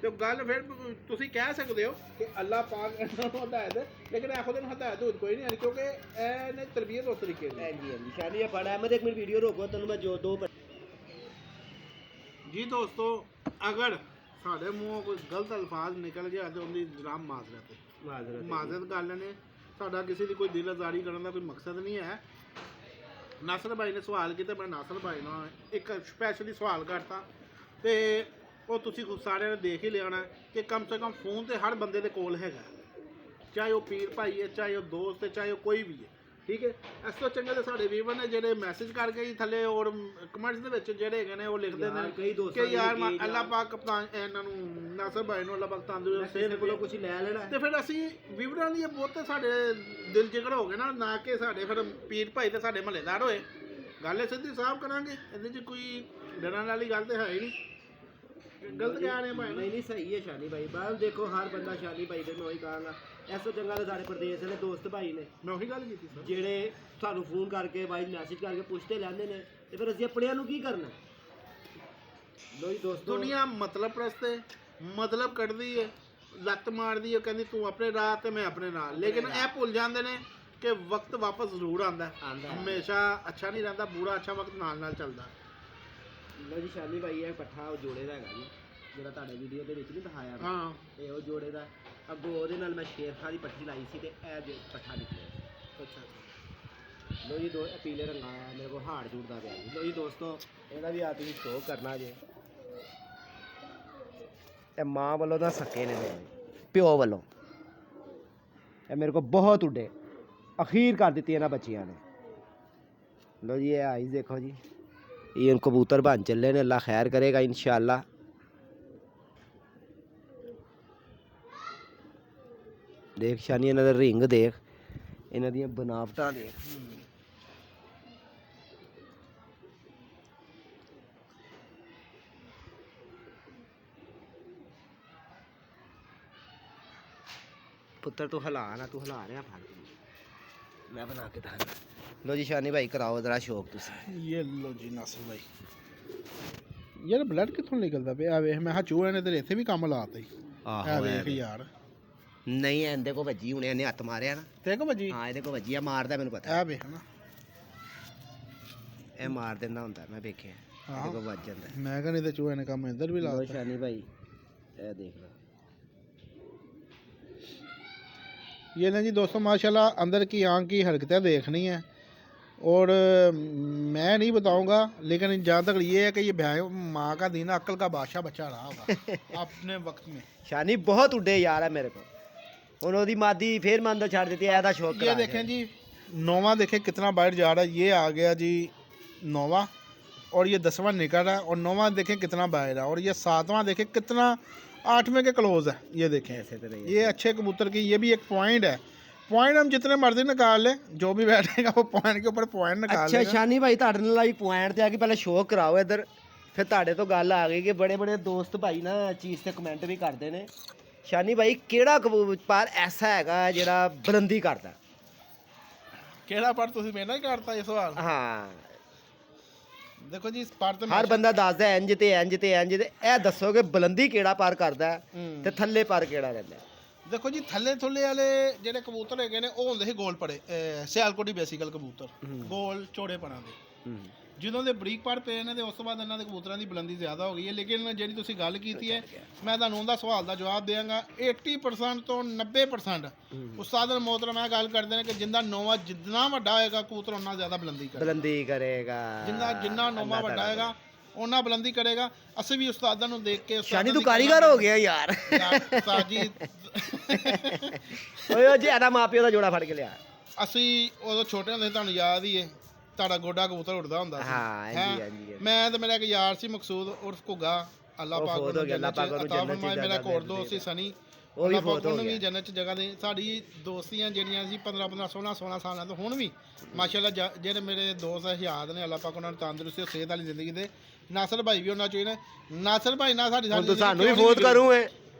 ਤੇ ਗੱਲ ਫਿਰ ਤੁਸੀਂ ਕਹਿ ਸਕਦੇ ਹੋ ਕਿ ਅੱਲਾਹ ਪਾਕ ਇਹਨਾਂ ਨੂੰ ਹਦਾਇਤ, ਲੇਕਿਨ ਇਹੋ ਜਿਹੀ ਹਦਾਇਤ ਹੋਰ ਕੋਈ ਨਹੀਂ, ਕਿਉਂਕਿ ਇਹਨੇ ਤਰਬੀਅਤ ਉਸ ਤਰੀਕੇ ਦੀ। ਹਾਂਜੀ ਹਾਂਜੀ। ਸ਼ਾਨੀ ਇਹ ਪੜਾ ਮੈਂ, ਇੱਕ ਮਿੰਟ ਵੀਡੀਓ ਰੋਕੋ, ਤੈਨੂੰ ਮੈਂ ਜੋ ਦੋ ਜੀ ਦੋਸਤੋ, ਅਗਰ ਸਾਡੇ ਮੂੰਹੋਂ ਕੋਈ ਗਲਤ ਅਲਫਾਜ਼ ਨਿਕਲ ਗਿਆ ਤੇ ਉਹਦੀ ਜਨਾਬ ਮਾਜ਼ਰਤ ਕਰ ਲੈਣੇ। ਸਾਡਾ ਕਿਸੇ ਦੀ ਕੋਈ ਦਿਲ ਆਜ਼ਾਰੀ ਕਰਨ ਦਾ ਕੋਈ ਮਕਸਦ ਨਹੀਂ ਹੈ। ਨਾਸਰ ਭਾਈ ਨੇ ਸਵਾਲ ਕੀਤਾ, ਮੈਂ ਨਾਸਰ ਭਾਈ ਨਾਲ ਇੱਕ ਸਪੈਸ਼ਲੀ ਸਵਾਲ ਕਰਤਾ, ਤੇ ਉਹ ਤੁਸੀਂ ਸਾਰਿਆਂ ਨੇ ਦੇਖ ਹੀ ਲਿਆਣਾ ਕਿ ਕਮ ਸੇ ਕਮ ਫੋਨ ਤੇ ਹਰ ਬੰਦੇ ਦੇ ਕੋਲ ਹੈਗਾ, ਚਾਹੇ ਉਹ ਪੀਰ ਭਾਈ ਹੈ, ਚਾਹੇ ਉਹ ਦੋਸਤ ਹੈ, ਚਾਹੇ ਉਹ ਕੋਈ ਵੀ ਹੈ। ਠੀਕ ਹੈ। ਇਸ ਤੋਂ ਚੰਗੇ ਤਾਂ ਸਾਡੇ ਵੀਵਰ ਨੇ ਜਿਹੜੇ ਮੈਸੇਜ ਕਰਕੇ ਹੀ ਥੱਲੇ ਔਰ ਕਮੈਂਟਸ ਦੇ ਵਿੱਚ ਜਿਹੜੇ ਹੈਗੇ ਨੇ ਉਹ ਲਿਖਦੇ ਨੇ ਕਿ ਯਾਰ ਅੱਲਾਹ ਪਾਕ ਇਹਨਾਂ ਨੂੰ ਨਾਸਰ ਭਾਈ ਨੂੰ ਅੱਲਾਹ ਪਾਕ ਤੰਦਰੁਸਤ ਸਿਹਤ ਕੋਲੋਂ ਕੁਝ ਲੈ ਲੈਣਾ। ਤੇ ਫਿਰ ਅਸੀਂ ਵੀਵਰਾਂ ਲਈ ਬਹੁਤ ਸਾਡੇ ਦਿਲ ਜਿਗੜ ਹੋ ਗਏ ਨਾ ਕਿ ਸਾਡੇ ਫਿਰ ਪੀਰ ਭਾਈ ਤੇ ਸਾਡੇ ਮਹੱਲੇਦਾਰ ਹੋਏ। ਗੱਲ ਇਹ ਸਿੱਧੀ ਸਾਫ਼ ਕਰਾਂਗੇ, ਇਹਦੇ 'ਚ ਕੋਈ ਡਰਨ ਵਾਲੀ ਗੱਲ ਤੇ ਹੈ ਹੀ ਨਹੀਂ। ਗਲਤ ਕਹਿ ਰਹੇ ਭਾਈ? ਨਹੀਂ ਸਹੀ ਹੈ ਸ਼ਾਨੀ ਭਾਈ। ਬਾਹਰ ਦੇਖੋ ਹਰ ਬੰਦਾ ਸ਼ਾਨੀ ਭਾਈ ਦੇ ਮੈਂ ਉਹੀ ਕਹਾਂਗਾ, ਇਸ ਤੋਂ ਚੰਗਾ ਤਾਂ ਸਾਡੇ ਪ੍ਰਦੇਸ਼ ਦੇ ਦੋਸਤ ਭਾਈ ਨੇ, ਮੈਂ ਉਹੀ ਗੱਲ ਕੀਤੀ ਸਰ, ਜਿਹੜੇ ਸਾਨੂੰ ਫੋਨ ਕਰਕੇ ਵਾਇਸ ਮੈਸੇਜ ਕਰਕੇ ਪੁੱਛਦੇ ਲੈਂਦੇ ਨੇ। ਤੇ ਫਿਰ ਅਸੀਂ ਆਪਣਿਆਂ ਨੂੰ ਕੀ ਕਰਨਾ? ਲੋ ਜੀ ਦੋਸਤੋ, ਦੁਨੀਆ ਮਤਲਬ ਪ੍ਰਸਤੇ ਮਤਲਬ ਕੱਢਦੀ ਹੈ, ਲੱਤ ਮਾਰਦੀ ਹੈ, ਕਹਿੰਦੀ ਤੂੰ ਆਪਣੇ ਰਾਹ ਤੇ ਮੈਂ ਆਪਣੇ ਨਾਲ। ਲੇਕਿਨ ਇਹ ਭੁੱਲ ਜਾਂਦੇ ਨੇ ਕਿ ਵਕਤ ਵਾਪਸ ਜ਼ਰੂਰ ਆਉਂਦਾ। ਹਮੇਸ਼ਾ ਅੱਛਾ ਨਹੀਂ ਰਹਿੰਦਾ, ਬੁਰਾ ਅੱਛਾ ਵਕਤ ਨਾਲ ਨਾਲ ਚੱਲਦਾ। ਲੋ ਜੀ ਸ਼ਾਨੀ ਭਾਈ ਇਹ ਪੱਠਾ ਉਹ ਜੋੜੇ ਦਾ ਹੈਗਾ ਜੀ, ਜਿਹੜਾ ਤੁਹਾਡੇ ਵੀਡੀਓ ਦੇ ਵਿੱਚ ਨਹੀਂ ਦਿਖਾਇਆ ਮੈਂ। ਹਾਂ ਇਹ ਉਹ ਜੋੜੇ ਦਾ, ਅੱਗੋਂ ਉਹਦੇ ਨਾਲ ਮੈਂ ਸ਼ੇਰ ਖਾਂ ਦੀ ਪੱਠੀ ਲਾਈ ਸੀ ਤੇ ਇਹ ਜੋ ਪੱਠਾ ਨਿਕਲਿਆ। ਅੱਛਾ ਲੋ ਜੀ ਦੋ ਇਹ ਪੀਲੇ ਰੰਗ ਆਇਆ, ਮੇਰੇ ਕੋਲ ਹਾੜ ਜੁੜਦਾ ਪਿਆ ਜੀ। ਲੋ ਜੀ ਦੋਸਤੋ ਇਹਦਾ ਵੀ ਆ ਤੁਸੀਂ ਸ਼ੋਅ ਕਰਨਾ ਜੇ। ਇਹ ਮਾਂ ਵੱਲੋਂ ਤਾਂ ਸੱਕੇ ਨੇ ਮੇਰੇ, ਪਿਓ ਵੱਲੋਂ ਇਹ ਮੇਰੇ ਕੋਲ ਬਹੁਤ ਉੱਡੇ, ਅਖੀਰ ਕਰ ਦਿੱਤੀ ਇਹਨਾਂ ਬੱਚਿਆਂ ਨੇ। ਲੋ ਜੀ ਇਹ ਆਈਜ਼ ਦੇਖੋ ਜੀ, ये कबूतर बन चले ने, अल्लाह खैर करेगा इंशाअल्लाह। देख शानी इन्हां दा रिंग देख, इन्हां दियां बनावटां देख। पुत्र तू हिला ना, तू हिला रहा फड़, मैं बना के था। लो जी शानी भाई कराओ जरा शौक तुसी। ये लो जी नासिर भाई, यार ब्लड कितों निकलदा पिया ਵੇਖ। ਮੈਂ ਹਾਂ ਚੂਹੇ ਨੇ ਤੇਰੇ ਇੱਥੇ ਵੀ ਕੰਮ ਲਾਤਾ ਹੀ। ਆਹੋ ਵੇਖ ਯਾਰ, ਨਹੀਂ ਇਹਦੇ ਕੋ ਵੱਜੀ, ਹੁਣੇ ਇਹਨੇ ਹੱਥ ਮਾਰਿਆ ਨਾ। ਤੇ ਕੋ ਵੱਜੀ? ਹਾਂ ਇਹਦੇ ਕੋ ਵੱਜੀ ਆ, ਮਾਰਦਾ ਮੈਨੂੰ ਪਤਾ। ਇਹ ਵੇਖ ਨਾ, ਇਹ ਮਾਰ ਦਿੰਦਾ ਹੁੰਦਾ, ਮੈਂ ਵੇਖਿਆ ਇਹਦੇ ਕੋ ਵੱਜ ਜਾਂਦਾ। ਮੈਂ ਕਹਿੰਦਾ ਤੇ ਚੂਹੇ ਨੇ ਕੰਮ ਇੱਧਰ ਵੀ ਲਾਤਾ। ਸ਼ਾਨੀ ਭਾਈ ਇਹ ਦੇਖ ਲਓ। ये ना जी दोस्तों माशाल्लाह अंदर की आंख की हरकतें देखनी है, और मैं नहीं बताऊंगा, लेकिन जहाँ तक ये है कि ये माँ का दीना अक्ल का बादशाह बच्चा रहा होगा अपने वक्त में। शानी बहुत उड़े यार है मेरे को, ਹੁਣ ਉਹਦੀ ਮਾਦੀ ਫੇਰ ਮੈਂ ਅੰਦਰ ਛੱਡ ਦਿੱਤੀ। ਇਹਦਾ ਸ਼ੌਕ ये देखें जी नौवा, देखें कितना बाहर जा रहा है। ये आ गया जी नौवा, और ये 10वां निकल रहा है, और 9वां देखें कितना बाहर है, और ये 7वां देखें कितना 8वें के क्लोज है। ये देखें ऐसे तो ये अच्छे कबूतर की ये भी एक पॉइंट है। पॉइंट हम जितने मर्जी निकाल लें, जो भी बैठेगा वो पॉइंट के ऊपर पॉइंट निकाल अच्छा लेगा। शानी भाई ਤੁਹਾਡੇ ਨਾਲ ਆਈ ਪੁਆਇੰਟ ਤੇ ਆ ਕਿ ਪਹਿਲਾਂ ਸ਼ੋਅ ਕਰਾਓ ਇੱਧਰ, ਫਿਰ ਤੁਹਾਡੇ ਤੋਂ ਗੱਲ ਆ ਗਈ ਕਿ ਬੜੇ ਬੜੇ ਦੋਸਤ ਭਾਈ ਨਾ ਚੀਜ਼ ਤੇ ਕਮੈਂਟ ਵੀ ਕਰਦੇ ਨੇ। ਸ਼ਾਨੀ ਭਾਈ ਕਿਹੜਾ ਕਬੂਤਰ ਐਸਾ ਹੈਗਾ ਜਿਹੜਾ ਬੁਲੰਦੀ ਕਰਦਾ? ਕਿਹੜਾ ਪਰ ਤੁਸੀਂ ਮੇਰੇ ਨਾਲ ਹੀ ਕਰਤਾ ਇਹ ਸਵਾਲ? ਹਾਂ ਦੇਖੋ ਜੀ, ਪਰ ਤਾਂ ਹਰ ਬੰਦਾ ਦੱਸਦਾ ਇੰਜ ਤੇ ਇੰਜ ਤੇ ਇੰਜ ਤੇ, ਇਹ ਦੱਸੋ ਕਿ ਬੁਲੰਦੀ ਕਿਹੜਾ ਪਰ ਕਰਦਾ ਤੇ ਥੱਲੇ ਪਰ ਕਿਹੜਾ ਰਹਿੰਦਾ? ਦੇਖੋ ਜੀ, ਥੱਲੇ ਥੁੱਲੇ ਵਾਲੇ ਜਿਹੜੇ ਕਬੂਤਰ ਹੈਗੇ ਨੇ ਉਹ ਹੁੰਦੇ ਸੀ ਗੋਲ ਪੜੇ, ਸਿਆਲਕੋਟੀ ਬੇਸਿਕਲ ਕਬੂਤਰ, ਗੋਲ ਚੌੜੇ ਪਰਾਂ ਦੇ। ਜਦੋਂ ਦੇ ਬਰੀਕ ਪਰ ਪਏ ਨੇ ਤੇ ਉਸ ਤੋਂ ਬਾਅਦ ਇਹਨਾਂ ਦੇ ਕਬੂਤਰਾਂ ਦੀ ਬੁਲੰਦੀ ਜ਼ਿਆਦਾ ਹੋ ਗਈ ਹੈ। ਲੇਕਿਨ ਜਿਹੜੀ ਤੁਸੀਂ ਗੱਲ ਕੀਤੀ ਹੈ, ਮੈਂ ਤੁਹਾਨੂੰ ਉਹਦਾ ਸਵਾਲ ਦਾ ਜਵਾਬ ਦੇਵਾਂਗਾ। 80% ਤੋਂ 90% ਉਸਤਾਦ ਮੋਹਤਰਮ ਇਹ ਗੱਲ ਕਰਦੇ ਨੇ ਕਿ ਜਿੰਦਾ ਨੋਵਾ ਜਿੰਨਾ ਵੱਡਾ ਹੋਏਗਾ ਕਬੂਤਰ ਉਨਾ ਜ਼ਿਆਦਾ ਬੁਲੰਦੀ ਕਰੇਗਾ। ਜਿੰਨਾ ਨੋਵਾ ਵੱਡਾ ਹੋਏਗਾ ਉਹਨਾਂ ਬੁਲੰਦੀ ਕਰੇਗਾ। ਅਸੀਂ ਵੀ ਉਸਤਾਦਾਂ ਨੂੰ ਦੇਖ ਕੇ ਸ਼ਾਨੀ ਤੂੰ ਕਾਰੀਗਰ ਹੋ ਗਿਆ ਯਾਰ। ਸਾਜੀ ਓਏ ਉਹ ਜਿਆਦਾ ਮਾਪਿਓ ਦਾ ਜੋੜਾ ਫੜ ਕੇ ਲਿਆ। ਅਸੀਂ ਉਦੋਂ ਛੋਟੇ ਹੁੰਦੇ, ਤੁਹਾਨੂੰ ਯਾਦ ਹੀ ਹੈ, ਤੁਹਾਡਾ ਗੋਡਾ ਕਬੂਤਰ ਉੱਡਦਾ ਹੁੰਦਾ ਸੀ। ਹਾਂ ਜੀ ਹਾਂਜੀ। ਮੈਂ ਤੇ ਮੇਰਾ ਇੱਕ ਯਾਰ ਸੀ ਮਕਸੂਦ ਉਰਫ ਘੁੱਗਾ, ਅੱਲਾਹ ਪਾਕ ਨੂੰ ਜੰਨਤ ਚ ਅਤਾ ਫਰਮਾਏ। ਮੇਰਾ ਕੋਰ ਦੋਸਤ ਸੀ ਸਨੀ, ਉਹ ਵੀ ਫੌਤ ਹੋ ਗਿਆ। ਵੀ ਜੰਨਤ ਚ ਜਗ੍ਹਾ ਦੇ। ਸਾਡੀ ਦੋਸਤੀਆਂ ਜਿਹੜੀਆਂ ਸੀ 15 16 ਸਾਲਾਂ ਤੋਂ ਹੁਣ ਵੀ ਮਾਸ਼ਾਅੱਲਾ ਜਿਹੜੇ ਮੇਰੇ ਦੋਸਤ ਯਾਦ ਨੇ, ਅੱਲਾਹ ਪਾਕ ਉਹਨਾਂ ਨੂੰ ਤੰਦਰੁਸਤੀ ਤੇ ਸਿਹਤ ਵਾਲੀ ਜ਼ਿੰਦਗੀ ਦੇ। ਨਾਸਰ ਭਾਈ ਵੀ ਉਹਨਾਂ ਚੋਂ ਨੇ। ਨਾਸਰ ਭਾਈ ਨਾਲ ਸਾਡੀ ਸਾਨੂੰ ਵੀ ਫੌਤ ਕਰੂੰ ਏ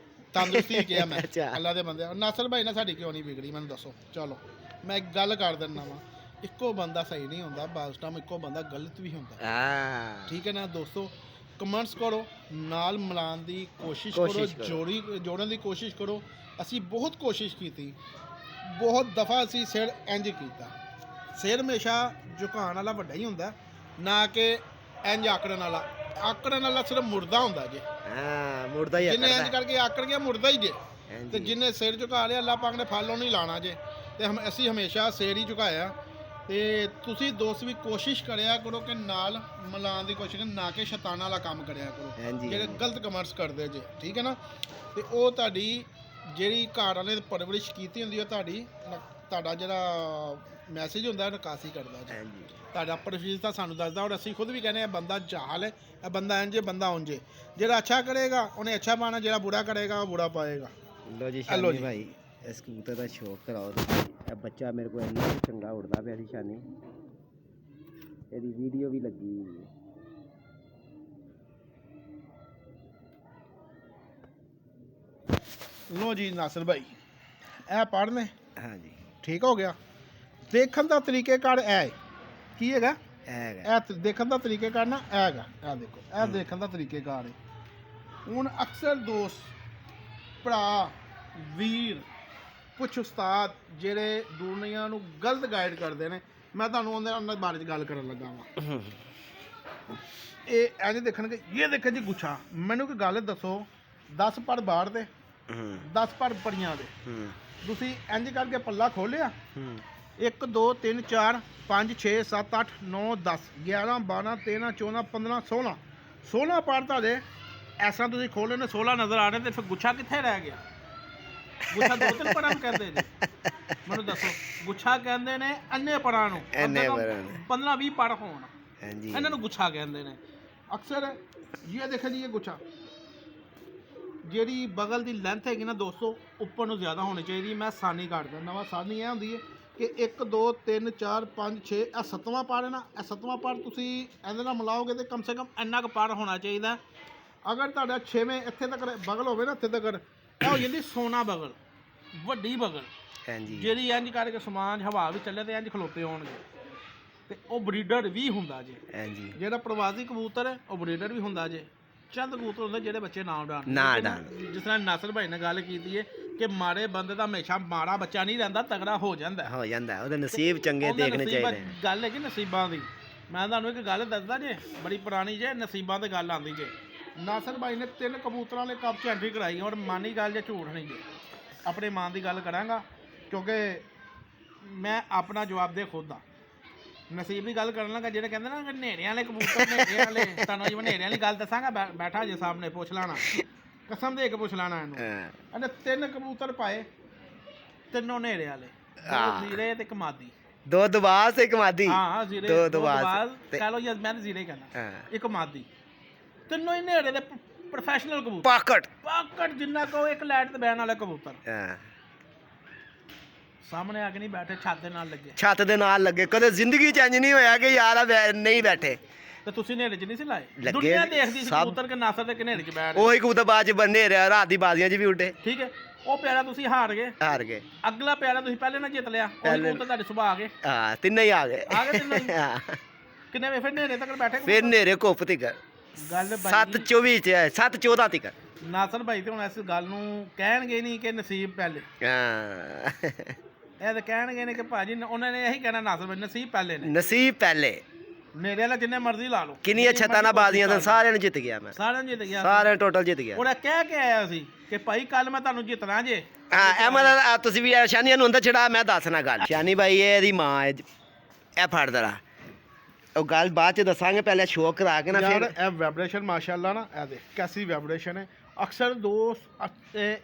ਤੰਦਰੁਸਤੀ ਕਿਹਾ ਮੈਂ ਅੱਲਾਹ ਦੇ ਬੰਦੇ। ਨਾਸਰ ਭਾਈ ਨਾਲ ਸਾਡੀ ਕਿਉਂ ਨਹੀਂ ਵਿਗੜੀ ਮੈਨੂੰ ਦੱਸੋ? ਚਲੋ ਮੈਂ ਇੱਕ ਗੱਲ ਕਰ ਦਿੰਦਾ ਵਾਂ, ਇੱਕੋ ਬੰਦਾ ਸਹੀ ਨਹੀਂ ਹੁੰਦਾ, ਬਾਸ ਟਾਈਮ ਇੱਕੋ ਬੰਦਾ ਗਲਤ ਵੀ ਹੁੰਦਾ। ਠੀਕ ਹੈ ਨਾ ਦੋਸਤੋ? ਕਮੈਂਟਸ ਕਰੋ, ਨਾਲ ਮਿਲਾਉਣ ਦੀ ਕੋਸ਼ਿਸ਼ ਕਰੋ, ਜੋੜਨ ਦੀ ਕੋਸ਼ਿਸ਼ ਕਰੋ। ਅਸੀਂ ਬਹੁਤ ਕੋਸ਼ਿਸ਼ ਕੀਤੀ, ਬਹੁਤ ਦਫਾ ਅਸੀਂ ਸਿਰ ਇੰਜ ਕੀਤਾ। ਸਿਰ ਹਮੇਸ਼ਾ ਝੁਕਾਉਣ ਵਾਲਾ ਵੱਡਾ ਹੀ ਹੁੰਦਾ, ਨਾ ਕਿ ਇੰਜ ਆਕੜਨ ਵਾਲਾ। ਆਕੜਨ ਵਾਲਾ ਸਿਰਫ ਮੁਰਦਾ ਹੁੰਦਾ ਜੇ। ਮੁਰਦਾ ਹੀ ਜਿਹਨੇ ਇੰਜ ਕਰਕੇ ਆਕੜ ਗਿਆ ਮੁਰਦਾ ਹੀ ਜੇ, ਤੇ ਜਿਹਨੇ ਸਿਰ ਝੁਕਾ ਲਿਆ ਅੱਲਾਹ ਪਾਕ ਨੇ ਫਲ ਉਹ ਨਹੀਂ ਲਾਣਾ ਜੇ। ਤੇ ਅਸੀਂ ਹਮੇਸ਼ਾ ਸਿਰ ਹੀ ਝੁਕਾਇਆ। ਤੇ ਤੁਸੀਂ ਦੋਸਤ ਵੀ ਕੋਸ਼ਿਸ਼ ਕਰਿਆ ਕਰੋ ਕਿ ਨਾਲ ਮਿਲਾਉਣ ਦੀ ਕੋਸ਼ਿਸ਼, ਨਾ ਕਿ ਸ਼ੈਤਾਨ ਵਾਲਾ ਕੰਮ ਕਰਿਆ ਕਰੋ ਜਿਹੜੇ ਗਲਤ ਕਮੈਂਟਸ ਕਰਦੇ ਜੇ। ਠੀਕ ਹੈ ਨਾ? ਤੇ ਉਹ ਤੁਹਾਡੀ ਜਿਹੜੀ ਘਰ ਵਾਲੇ ਨੇ ਪਰਵਰਿਸ਼ ਕੀਤੀ ਹੁੰਦੀ, ਉਹ ਤੁਹਾਡਾ ਜਿਹੜਾ ਮੈਸੇਜ ਹੁੰਦਾ ਨਿਕਾਸੀ ਕਰਦਾ ਜੀ। ਤੁਹਾਡਾ ਪਰਵਰਿਸ਼ ਤਾਂ ਸਾਨੂੰ ਦੱਸਦਾ, ਔਰ ਅਸੀਂ ਖੁਦ ਵੀ ਕਹਿੰਦੇ ਆ ਬੰਦਾ ਜਾਲ ਹੈ, ਇਹ ਬੰਦਾ ਇੰਜ ਬੰਦਾ ਉਂਝ। ਜਿਹੜਾ ਅੱਛਾ ਕਰੇਗਾ ਉਹਨੇ ਅੱਛਾ ਪਾਣਾ, ਜਿਹੜਾ ਬੁਰਾ ਕਰੇਗਾ ਉਹ ਬੁਰਾ ਪਾਏਗਾ। ਲੋ ਜੀ ਸ਼ਾਨੀ ਭਾਈ ਇਸ ਕਬੂਤਰ ਦਾ ਸ਼ੌਕ ਕਰਾਓ ਤੁਸੀਂ। ਇਹ ਬੱਚਾ ਮੇਰੇ ਕੋਲ ਇੰਨਾ ਚੰਗਾ ਉੜਦਾ ਪਿਆ ਸੀ ਸ਼ਾਨੀ, ਇਹਦੀ ਵੀਡੀਓ ਵੀ ਲੱਗੀ। ਲੋ ਜੀ ਨਾਸਰ ਭਾਈ ਇਹ ਪੜ੍ਹ ਲੈ। ਹਾਂਜੀ ਠੀਕ ਹੋ ਗਿਆ। ਦੇਖਣ ਦਾ ਤਰੀਕੇਕਾਰ ਇਹ ਹੈ। ਕੀ ਹੈਗਾ? ਇਹ ਦੇਖਣ ਦਾ ਤਰੀਕੇਕਾਰ ਨਾ ਇਹ ਹੈਗਾ। ਇਹ ਦੇਖੋ, ਇਹ ਦੇਖਣ ਦਾ ਤਰੀਕੇਕਾਰ ਹੈ। ਹੁਣ ਅਕਸਰ ਦੋਸਤ ਭਰਾ ਵੀਰ ਕੁਛ ਉਸਤਾਦ ਜਿਹੜੇ ਦੁਨੀਆ ਨੂੰ ਗਲਤ ਗਾਈਡ ਕਰਦੇ ਨੇ, ਮੈਂ ਤੁਹਾਨੂੰ ਉਹਨਾਂ ਬਾਰੇ 'ਚ ਗੱਲ ਕਰਨ ਲੱਗਾ ਵਾਂ। ਇਹ ਇੰਜ ਦੇਖਣਗੇ ਇਹ ਦੇਖੇ ਜੀ ਗੁੱਛਾ। ਮੈਨੂੰ ਕੋਈ ਗੱਲ ਦੱਸੋ 10 ਪਰ ਬਾੜ ਦੇ 10 ਪਰ ਪਰੀਆਂ ਦੇ ਤੁਸੀਂ ਇੰਜ ਕਰਕੇ ਪੱਲਾ ਖੋਲਿਆ 1 2 3 4 5 6 7 8 9 10 11 12 13 14 15 16 ਪਰ ਤੁਹਾਡੇ ਐਸਾ ਤੁਸੀਂ ਖੋਲੇ ਨੇ 16 ਨਜ਼ਰ ਆ ਰਹੇ ਤੇ ਫਿਰ ਗੁੱਛਾ ਕਿੱਥੇ ਰਹਿ ਗਿਆ? ਗੁੱਛਾ ਦੋ ਤਿੰਨ ਪੜਾਂ ਨੂੰ ਕਹਿੰਦੇ ਨੇ, ਮੈਨੂੰ ਦੱਸੋ। ਗੁੱਛਾ ਕਹਿੰਦੇ ਨੇ ਅੰਨੇ ਪੜਾਂ ਨੂੰ, 15 20 ਪੜ ਹੋਣ ਇਹਨਾਂ ਨੂੰ ਗੁੱਛਾ ਕਹਿੰਦੇ ਨੇ ਅਕਸਰ। ਇਹ ਦੇਖੋ ਜੀ ਇਹ ਗੁੱਛਾ ਜਿਹੜੀ ਬਗਲ ਦੀ ਲੈਂਥ ਹੈਗੀ ਨਾ ਦੋਸਤੋ ਉੱਪਰ ਨੂੰ ਜ਼ਿਆਦਾ ਹੋਣੀ ਚਾਹੀਦੀ। ਮੈਂ ਸਾਨੀ ਕੱਢ ਦਿੰਦਾ ਵਾ। ਸਾਨੀ ਇਹ ਹੁੰਦੀ ਹੈ ਕਿ 1 2 3 4 5 6 ਇਹ 7ਵਾਂ ਪੜ ਹੈ ਨਾ, ਇਹ 7ਵਾਂ ਪੜ ਤੁਸੀਂ ਇਹਦੇ ਨਾਲ ਮਿਲਾਓਗੇ ਤੇ ਕਮ ਸੇ ਕਮ ਇੰਨਾ ਕੁ ਪੜ ਹੋਣਾ ਚਾਹੀਦਾ। ਅਗਰ ਤੁਹਾਡਾ 6ਵੇਂ ਇੱਥੇ ਤੱਕ ਬਗਲ ਹੋਵੇ ਨਾ, ਇੱਥੇ ਤੱਕ ਇਹ ਹੋ ਜਾਂਦੀ ਸੋਨਾ ਬਗਲ, ਵੱਡੀ ਬਗਲ ਜਿਹੜੀ ਇੰਜ ਕਰਕੇ ਸਮਾਨ ਹਵਾ ਵੀ ਚੱਲੇ ਤੇ ਇੰਜ ਖਲੋਤੇ ਹੋਣਗੇ। ਤੇ ਉਹ ਬਰੀਡਰ ਵੀ ਹੁੰਦਾ ਜੇ। ਜਿਹੜਾ ਪ੍ਰਵਾਸੀ ਕਬੂਤਰ ਹੈ ਉਹ ਬਰੀਡਰ ਵੀ ਹੁੰਦਾ ਜੇ। ਚੰਦ ਕਬੂਤਰ ਹੁੰਦੇ ਜਿਹੜੇ ਬੱਚੇ ਨਾ ਉਡਾਣ। ਜਿਸ ਤਰ੍ਹਾਂ ਨਾਸਰ ਭਾਈ ਨੇ ਗੱਲ ਕੀਤੀ ਹੈ ਕਿ ਮਾੜੇ ਬੰਦੇ ਦਾ ਹਮੇਸ਼ਾ ਮਾੜਾ ਬੱਚਾ ਨਹੀਂ ਰਹਿੰਦਾ, ਤਗੜਾ ਹੋ ਜਾਂਦਾ ਉਹਦੇ ਨਸੀਬ ਚੰਗੇ ਦੇਖਣੇ ਚਾਹੀਦੇ। ਗੱਲ ਹੈ ਕਿ ਨਸੀਬਾਂ ਦੀ। ਮੈਂ ਤੁਹਾਨੂੰ ਇੱਕ ਗੱਲ ਦੱਸਦਾ ਜੇ ਬੜੀ ਪੁਰਾਣੀ ਜੇ, ਨਸੀਬਾਂ ਤੇ ਗੱਲ ਆਉਂਦੀ ਜੇ। ਨਾਸਰ ਭਾਈ ਨੇ 3 ਕਬੂਤਰਾਂ ਵਾਲੇ ਕੱਪ 'ਚ ਐਂਟਰੀ ਕਰਾਈ। ਔਰ ਮਾਨੀ ਗੱਲ ਜੇ ਝੂਠ ਨਹੀਂ ਜੇ, ਆਪਣੇ ਮਾਂ ਦੀ ਗੱਲ ਕਰਾਂਗਾ ਕਿਉਂਕਿ ਮੈਂ ਆਪਣਾ ਜਵਾਬ ਦੇ ਖੁਦ ਆ। ਨਸੀਬ ਦੀ ਗੱਲ ਕਰਨ ਲੱਗਾ ਜਿਹੜੇ ਕਹਿੰਦੇ ਨਾ ਹਨੇਰਿਆਂ ਵਾਲੇ ਕਬੂਤਰ, ਹਨੇਰੇ ਵਾਲੇ, ਤੁਹਾਨੂੰ ਜਿਵੇਂ ਹਨੇਰਿਆਂ ਵਾਲੀ ਗੱਲ ਦੱਸਾਂਗਾ, ਬੈਠਾ ਜੇ ਸਾਹਮਣੇ ਪੁੱਛ ਲੈਣਾ, ਕਸਮ ਦੇ ਕੇ ਪੁੱਛ ਲੈਣਾ ਇਹਨੂੰ। ਇਹਨੇ 3 ਕਬੂਤਰ ਪਾਏ, ਤਿੰਨੋਂ ਹਨੇਰੇ ਵਾਲੇ, 2 ਜ਼ੀਰੇ ਤੇ ਇੱਕ ਮਾਦੀ। 2 ਦਵਾਜ਼ ਤੇ ਇੱਕ ਮਾਦੀ। ਹਾਂ ਜ਼ੀਰੇ 2 ਦਵਾਜ਼ ਕਹ ਲਓ, ਮੈਂ ਤਾਂ ਜ਼ੀਰੇ ਕਹਿੰਦਾ, ਇੱਕ ਮਾਦੀ। ਤਿੰਨੋਂ ਹੀ ਹਨੇਰੇ ਦੇ ਪ੍ਰੋਫੈਸ਼ਨਲ ਕਬੂਤਰ, ਪਾਕਟ ਜਿੰਨਾ ਕਹੋ ਇੱਕ ਲਾਈਟ ਤੇ ਬਹਿਣ ਵਾਲਾ ਕਬੂਤਰ। ਸਾਹਮਣੇ ਆ ਕੇ ਨਹੀਂ ਬੈਠੇ, ਛੱਤ ਦੇ ਨਾਲ ਲੱਗੇ। ਕਦੇ ਜ਼ਿੰਦਗੀ ਚ ਇੰਜ ਨਹੀਂ ਹੋਇਆ ਕਿ ਯਾਰ ਨਹੀਂ ਬੈਠੇ। ਤੇ ਤੁਸੀਂ ਹਨੇਰੇ ਚ ਨਹੀਂ ਸੀ ਲਾਏ? ਦੁਨੀਆ ਦੇਖਦੀ ਸੀ ਕਬੂਤਰ ਕਿ ਨਾਸਰ ਤੇ ਹਨੇਰੇ ਚ ਬੈਠ। ਉਹੀ ਕਬੂਤਰ ਬਾਅਦ ਚ ਬੰਨੇ ਰਿਹਾ, ਰਾਤ ਦੀ ਬਾਜ਼ੀਆਂ ਚ ਵੀ ਉੱਡੇ। ਠੀਕ ਹੈ, ਉਹ ਪਿਆਰਾ ਤੁਸੀਂ ਹਾਰ ਗਏ। ਅਗਲਾ ਪਿਆਰਾ ਤੁਸੀਂ ਪਹਿਲੇ ਨਾ ਜਿੱਤ ਲਿਆ, ਉਹ ਕਬੂਤਰ ਤੁਹਾਡੇ ਸੁਭਾਅ ਆ ਗਏ। ਹਾਂ, ਤਿੰਨੇ ਹੀ ਆ ਗਏ ਤਿੰਨੇ ਹੀ। ਕਿੰਨੇ ਵੇ ਫਿਰ ਹਨੇਰੇ ਤੱਕ ਬੈਠੇ? ਫਿਰ ਹਨੇਰੇ ਘੁੱਪ ਤੀਕ ਗੱਲ 7-24 ਚ 7-14 ਤੀਕ। ਨਾਸਰ ਭਾਈ ਤੇ ਹੁਣ ਇਸ ਗੱਲ ਨੂੰ ਕਹਿਣਗੇ ਨਹੀਂ ਕਿ ਨਸੀਬ ਪਹਿਲੇ। ਇਹ ਤਾਂ ਕਹਿਣਗੇ ਨੇ ਕਿ ਭਾਜੀ ਉਹਨਾਂ ਨੇ ਇਹੀ ਕਹਿਣਾ ਨਾਸਰ ਭਾਈ ਨਸੀਬ ਪਹਿਲੇ ਨੇ। ਨਸੀਬ ਪਹਿਲੇ ਮੇਰੇ ਵਾਲਾ ਜਿੰਨੇ ਮਰਜ਼ੀ ਲਾ ਲਓ। ਕਿੰਨੀਆਂ ਛੱਤਾਂ ਨਾਲ ਬਾਜ਼ੀਆਂ ਤਾਂ ਸਾਰਿਆਂ ਨੂੰ ਜਿੱਤ ਗਿਆ ਮੈਂ। ਸਾਰਿਆਂ ਟੋਟਲ ਜਿੱਤ ਗਿਆ। ਉਹਦਾ ਕਹਿ ਕੇ ਆਇਆ ਸੀ ਕਿ ਭਾਈ ਕੱਲ ਮੈਂ ਤੁਹਾਨੂੰ ਜਿੱਤਣਾ ਜੇ। ਹਾਂ, ਇਹ ਮਤਲਬ ਤੁਸੀਂ ਵੀ ਸ਼ਾਨੀਆਂ ਨੂੰ ਅੰਦਰ ਛੜਾ। ਮੈਂ ਦੱਸਣਾ ਗੱਲ, ਸ਼ਾਨੀ ਭਾਈ ਇਹ ਇਹਦੀ ਮਾਂ ਹੈ। ਇਹ ਫੜ ਦਰਾ ਉਹ ਗੱਲ ਬਾਅਦ ਚ ਦੱਸਾਂਗੇ, ਪਹਿਲੇ ਸ਼ੋਅ ਕਰਾ ਕੇ ਨਾ ਫਿਰ। ਇਹ ਵਾਈਬ੍ਰੇਸ਼ਨ ਮਾਸ਼ਾਅੱਲਾ ਨਾ, ਇਹ ਦੇਖ ਕੈਸੀ ਵਾਈਬ੍ਰੇਸ਼ਨ ਹੈ। ਅਕਸਰ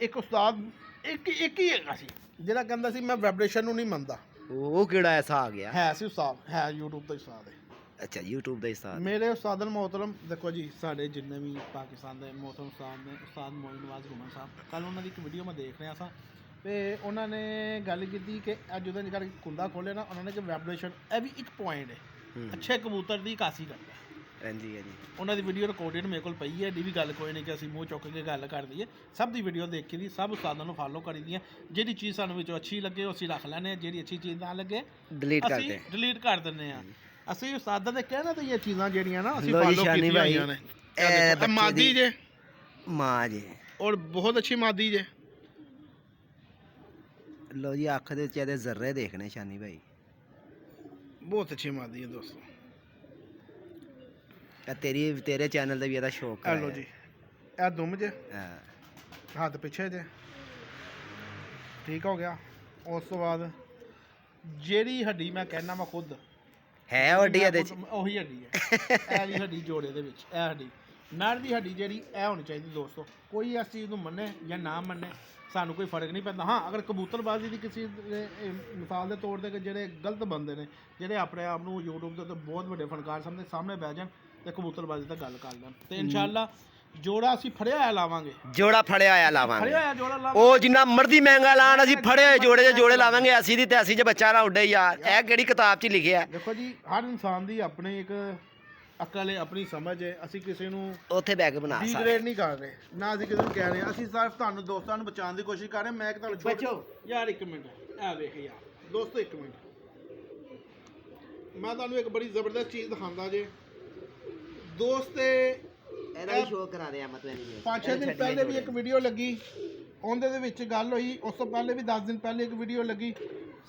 ਇੱਕ ਉਸਤਾਦ ਇੱਕ ਹੀ ਹੈਗਾ ਸੀ ਜਿਹੜਾ ਕਹਿੰਦਾ ਸੀ ਮੈਂ ਵਾਈਬ੍ਰੇਸ਼ਨ ਨੂੰ ਨਹੀਂ ਮੰਨਦਾ। ਉਹ ਕਿਹੜਾ ਐਸਾ ਆ ਗਿਆ? ਹੈ ਸੀ ਉਸਤਾਦ, ਹੈ YouTube ਦਾ ਉਸਤਾਦ ਹੈ। ਅੱਛਾ, YouTube ਦਾ ਉਸਤਾਦ। ਮੇਰੇ ਉਸਤਾਦ ਮੁਹਤਰਮ ਦੇਖੋ ਜੀ, ਸਾਡੇ ਜਿੰਨੇ ਵੀ ਪਾਕਿਸਤਾਨ ਦੇ ਮੁਹਤਰਮ ਉਸਤਾਦ ਨੇ, ਉਸਤਾਦ ਮੋਇਨ ਨਵਾਜ਼ ਗੁਮਨ ਸਾਹਿਬ, ਕੱਲ ਉਹਨਾਂ ਦੀ ਇੱਕ ਵੀਡੀਓ ਮੈਂ ਦੇਖ ਰਿਹਾ ਸਾਂ ਤੇ ਉਹਨਾਂ ਨੇ ਗੱਲ ਕੀਤੀ ਕਿ ਜਦੋਂ ਨਿਕਲ ਕੁੰਡਾ ਖੋਲ੍ਹਿਆ ਨਾ, ਉਹਨਾਂ ਨੇ ਕਿ ਵਾਈਬ੍ਰੇਸ਼ਨ ਇਹ ਵੀ ਇੱਕ ਪੁਆਇੰਟ ਹੈ ਅੱਛੇ ਕਬੂਤਰ ਦੀ ਕਾਸੀ ਕਰਦਾ। ਹਾਂਜੀ ਹਾਂਜੀ, ਉਹਨਾਂ ਦੀ ਵੀਡੀਓ ਰਿਕਾਰਡਡ ਮੇਰੇ ਕੋਲ ਪਈ ਹੈ। ਇਹਦੀ ਵੀ ਗੱਲ ਕੋਈ ਨਹੀਂ ਕਿ ਅਸੀਂ ਮੂੰਹ ਚੁੱਕ ਕੇ ਗੱਲ ਕਰ ਦਈਏ। ਸਭ ਦੀ ਵੀਡੀਓ ਦੇਖੀ ਦੀ, ਸਭ ਉਸਤਾਦਾਂ ਨੂੰ ਫਾਲੋ ਕਰੀ ਦੀਆਂ। ਜਿਹੜੀ ਚੀਜ਼ ਸਾਨੂੰ ਵਿੱਚੋਂ ਅੱਛੀ ਲੱਗੇ ਉਹ ਅਸੀਂ ਰੱਖ ਲੈਂਦੇ ਹਾਂ, ਜਿਹੜੀ ਅੱਛੀ ਚੀਜ਼ ਨਾ ਲੱਗੇ ਅਸੀਂ ਡਿਲੀਟ ਕਰ ਦਿੰਦੇ ਹਾਂ। ਅਸੀਂ ਉਸਤਾਦਾਂ ਦੇ ਕਹਿਣਾ ਤੇ ਇਹ ਚੀਜ਼ਾਂ ਜਿਹੜੀਆਂ ਨਾ ਅਸੀਂ ਫਾਲੋ ਕੀਤੀਆਂ ਹੋਈਆਂ ਨੇ। ਇਹ ਮਾਦੀ ਜੇ, ਮਾਂ ਜੇ, ਔਰ ਬਹੁਤ ਅੱਛੀ ਮਾਦੀ ਜੇ। ਲੋ ਜੀ, ਅੱਖ ਦੇ ਚਿਹਰੇ ਜ਼ਰਰੇ ਦੇਖਣੇ ਸ਼ਾਨੀ ਭਾਈ, ਬਹੁਤ ਅੱਛੀ ਮਾਦੀ ਹੈ ਦੋਸਤੋ। ਤੇਰੇ ਚੈਨਲ ਤੇ ਵੀ ਇਹਦਾ ਸ਼ੌਕ ਹੈ। ਲੋ ਜੀ, ਇਹ ਦੁਮ ਜੇ, ਹੱਥ ਪਿੱਛੇ ਜੇ, ਠੀਕ ਹੋ ਗਿਆ। ਉਸ ਤੋਂ ਬਾਅਦ ਜਿਹੜੀ ਹੱਡੀ ਮੈਂ ਕਹਿਣਾ ਮੈਂ ਖੁਦ ਹੈ ਉਹ ਹੱਡੀ ਇਹਦੇ ਚ, ਉਹੀ ਹੱਡੀ ਹੈ। ਇਹ ਦੀ ਹੱਡੀ ਜੋੜੇ ਦੇ ਵਿੱਚ, ਇਹ ਹੱਡੀ ਨਰ ਦੀ ਹੱਡੀ ਜਿਹੜੀ ਇਹ ਹੋਣੀ ਚਾਹੀਦੀ ਦੋਸਤੋ। ਕੋਈ ਇਸ ਚੀਜ਼ ਨੂੰ ਮੰਨੇ ਜਾਂ ਨਾ ਮੰਨੇ, ਸਾਨੂੰ ਕੋਈ ਫਰਕ ਨਹੀਂ ਪੈਂਦਾ। ਹਾਂ, ਅਗਰ ਕਬੂਤਰਬਾਜ਼ੀ ਦੀ ਕਿਸੇ ਮਿਸਾਲ ਦੇ ਤੌਰ 'ਤੇ ਜਿਹੜੇ ਗਲਤ ਬੰਦੇ ਨੇ, ਜਿਹੜੇ ਆਪਣੇ ਆਪ ਨੂੰ YouTube ਦੇ ਉੱਤੇ ਬਹੁਤ ਵੱਡੇ ਫਨਕਾਰ ਸਮਝਦੇ, ਸਾਹਮਣੇ ਬਹਿ ਜਾਣ ਤੇ ਕਬੂਤਰਬਾਜ਼ੀ ਤਾਂ ਗੱਲ ਕਰ ਲੈਣ, ਤੇ ਇਨਸ਼ਾਅੱਲਾ ਜੋੜਾ ਅਸੀਂ ਫੜਿਆ ਹੋਇਆ ਲਾਵਾਂਗੇ। ਜੋੜਾ ਫੜਿਆ ਹੋਇਆ ਲਾਵਾਂਗੇ, ਉਹ ਜਿੰਨਾ ਮਰਜ਼ੀ ਮਹਿੰਗਾ ਲਾਣ, ਅਸੀਂ ਫੜੇ ਹੋਏ ਜੋੜੇ 'ਚ ਜੋੜੇ ਲਾਵਾਂਗੇ। ਐਸੀ ਦੀ ਤੇ ਐਸੀ 'ਚ ਬੱਚਾ ਨਾ ਉੱਡੇ ਯਾਰ। ਇਹ ਕਿਹੜੀ ਕਿਤਾਬ 'ਚ ਲਿਖਿਆ? ਦੇਖੋ ਜੀ, ਹਰ ਇਨਸਾਨ ਦੀ ਆਪਣੀ ਇੱਕ ਅਕਲ ਹੈ, ਆਪਣੀ ਸਮਝ ਹੈ। ਅਸੀਂ ਕਿਸੇ ਨੂੰ ਉੱਥੇ ਬੈਗ ਬਣਾ ਸਕਦੇ, ਡੀਗ੍ਰੇਡ ਨਹੀਂ ਕਰ ਰਹੇ, ਨਾ ਅਸੀਂ ਕਿਸੇ ਨੂੰ ਕਹਿ ਰਹੇ। ਅਸੀਂ ਸਿਰਫ ਤੁਹਾਨੂੰ ਦੋਸਤਾਂ ਨੂੰ ਬਚਾਉਣ ਦੀ ਕੋਸ਼ਿਸ਼ ਕਰ ਰਹੇ। ਮੈਂ ਤੁਹਾਨੂੰ ਬਚੋ ਯਾਰ, ਇੱਕ ਮਿੰਟ ਇਹ ਵੇਖ ਯਾਰ ਦੋਸਤੋ, ਇੱਕ ਮਿੰਟ ਮੈਂ ਤੁਹਾਨੂੰ ਇੱਕ ਬੜੀ ਜ਼ਬਰਦਸਤ ਚੀਜ਼ ਦਿਖਾਉਂਦਾ ਜੇ ਦੋਸਤੇ। ਇਹਦਾ ਵੀ ਸ਼ੋਅ ਕਰਾ ਰਿਹਾ ਮਤਲਬ 5-6 ਦਿਨ ਪਹਿਲੇ ਵੀ ਇੱਕ ਵੀਡੀਓ ਲੱਗੀ, ਉਹਦੇ ਦੇ ਵਿੱਚ ਗੱਲ ਹੋਈ। ਉਸ ਤੋਂ ਪਹਿਲੇ ਵੀ 10 ਦਿਨ ਪਹਿਲੇ ਇੱਕ ਵੀਡੀਓ ਲੱਗੀ।